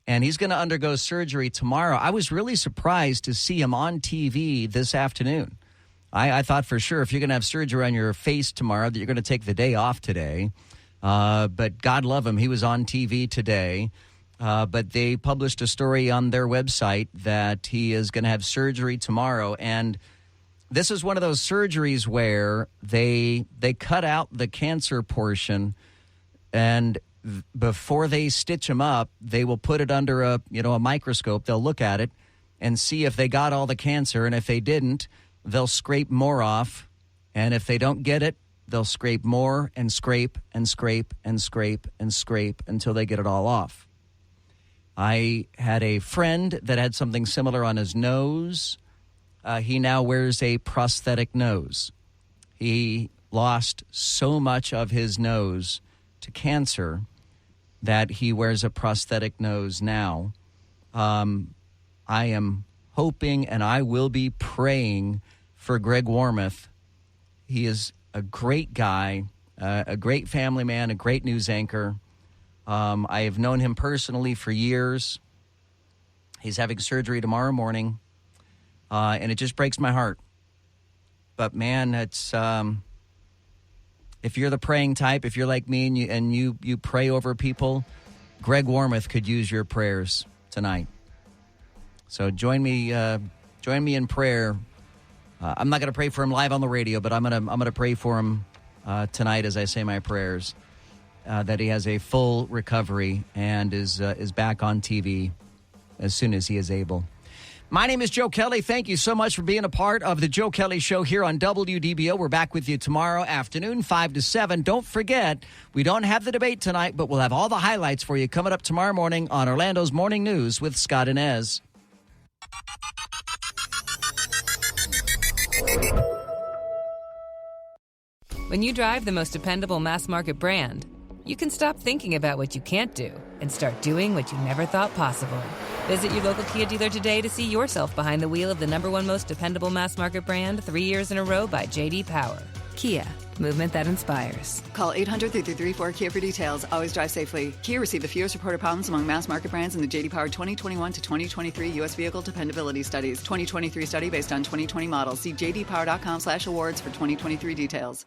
and he's going to undergo surgery tomorrow. I was really surprised to see him on TV this afternoon. I thought for sure if you're going to have surgery on your face tomorrow that you're going to take the day off today. But God love him, he was on TV today. But they published a story on their website that he is going to have surgery tomorrow. And this is one of those surgeries where they cut out the cancer portion, and before they stitch him up, they will put it under a microscope. They'll look at it and see if they got all the cancer. And if they didn't, they'll scrape more off. And if they don't get it, they'll scrape more and scrape and scrape and scrape and scrape until they get it all off. I had a friend that had something similar on his nose. He now wears a prosthetic nose. He lost so much of his nose to cancer that he wears a prosthetic nose now. I am hoping and I will be praying for Greg Wormuth. He is a great guy, a great family man, a great news anchor. I have known him personally for years. He's having surgery tomorrow morning, and it just breaks my heart. But, man, it's if you're the praying type, if you're like me and you pray over people, Greg Wormuth could use your prayers tonight. So join me in prayer. I'm not going to pray for him live on the radio, but I'm gonna pray for him tonight as I say my prayers. That he has a full recovery and is back on TV as soon as he is able. My name is Joe Kelley. Thank you so much for being a part of the Joe Kelley Show here on WDBO. We're back with you tomorrow afternoon, 5 to 7. Don't forget, we don't have the debate tonight, but we'll have all the highlights for you coming up tomorrow morning on Orlando's Morning News with Scott Inez. When you drive the most dependable mass market brand, you can stop thinking about what you can't do and start doing what you never thought possible. Visit your local Kia dealer today to see yourself behind the wheel of the #1 most dependable mass market brand 3 years in a row by J.D. Power. Kia, movement that inspires. Call 800-3334-KIA for details. Always drive safely. Kia received the fewest reported problems among mass market brands in the J.D. Power 2021 to 2023 U.S. Vehicle Dependability Studies. 2023 study based on 2020 models. See jdpower.com/awards for 2023 details.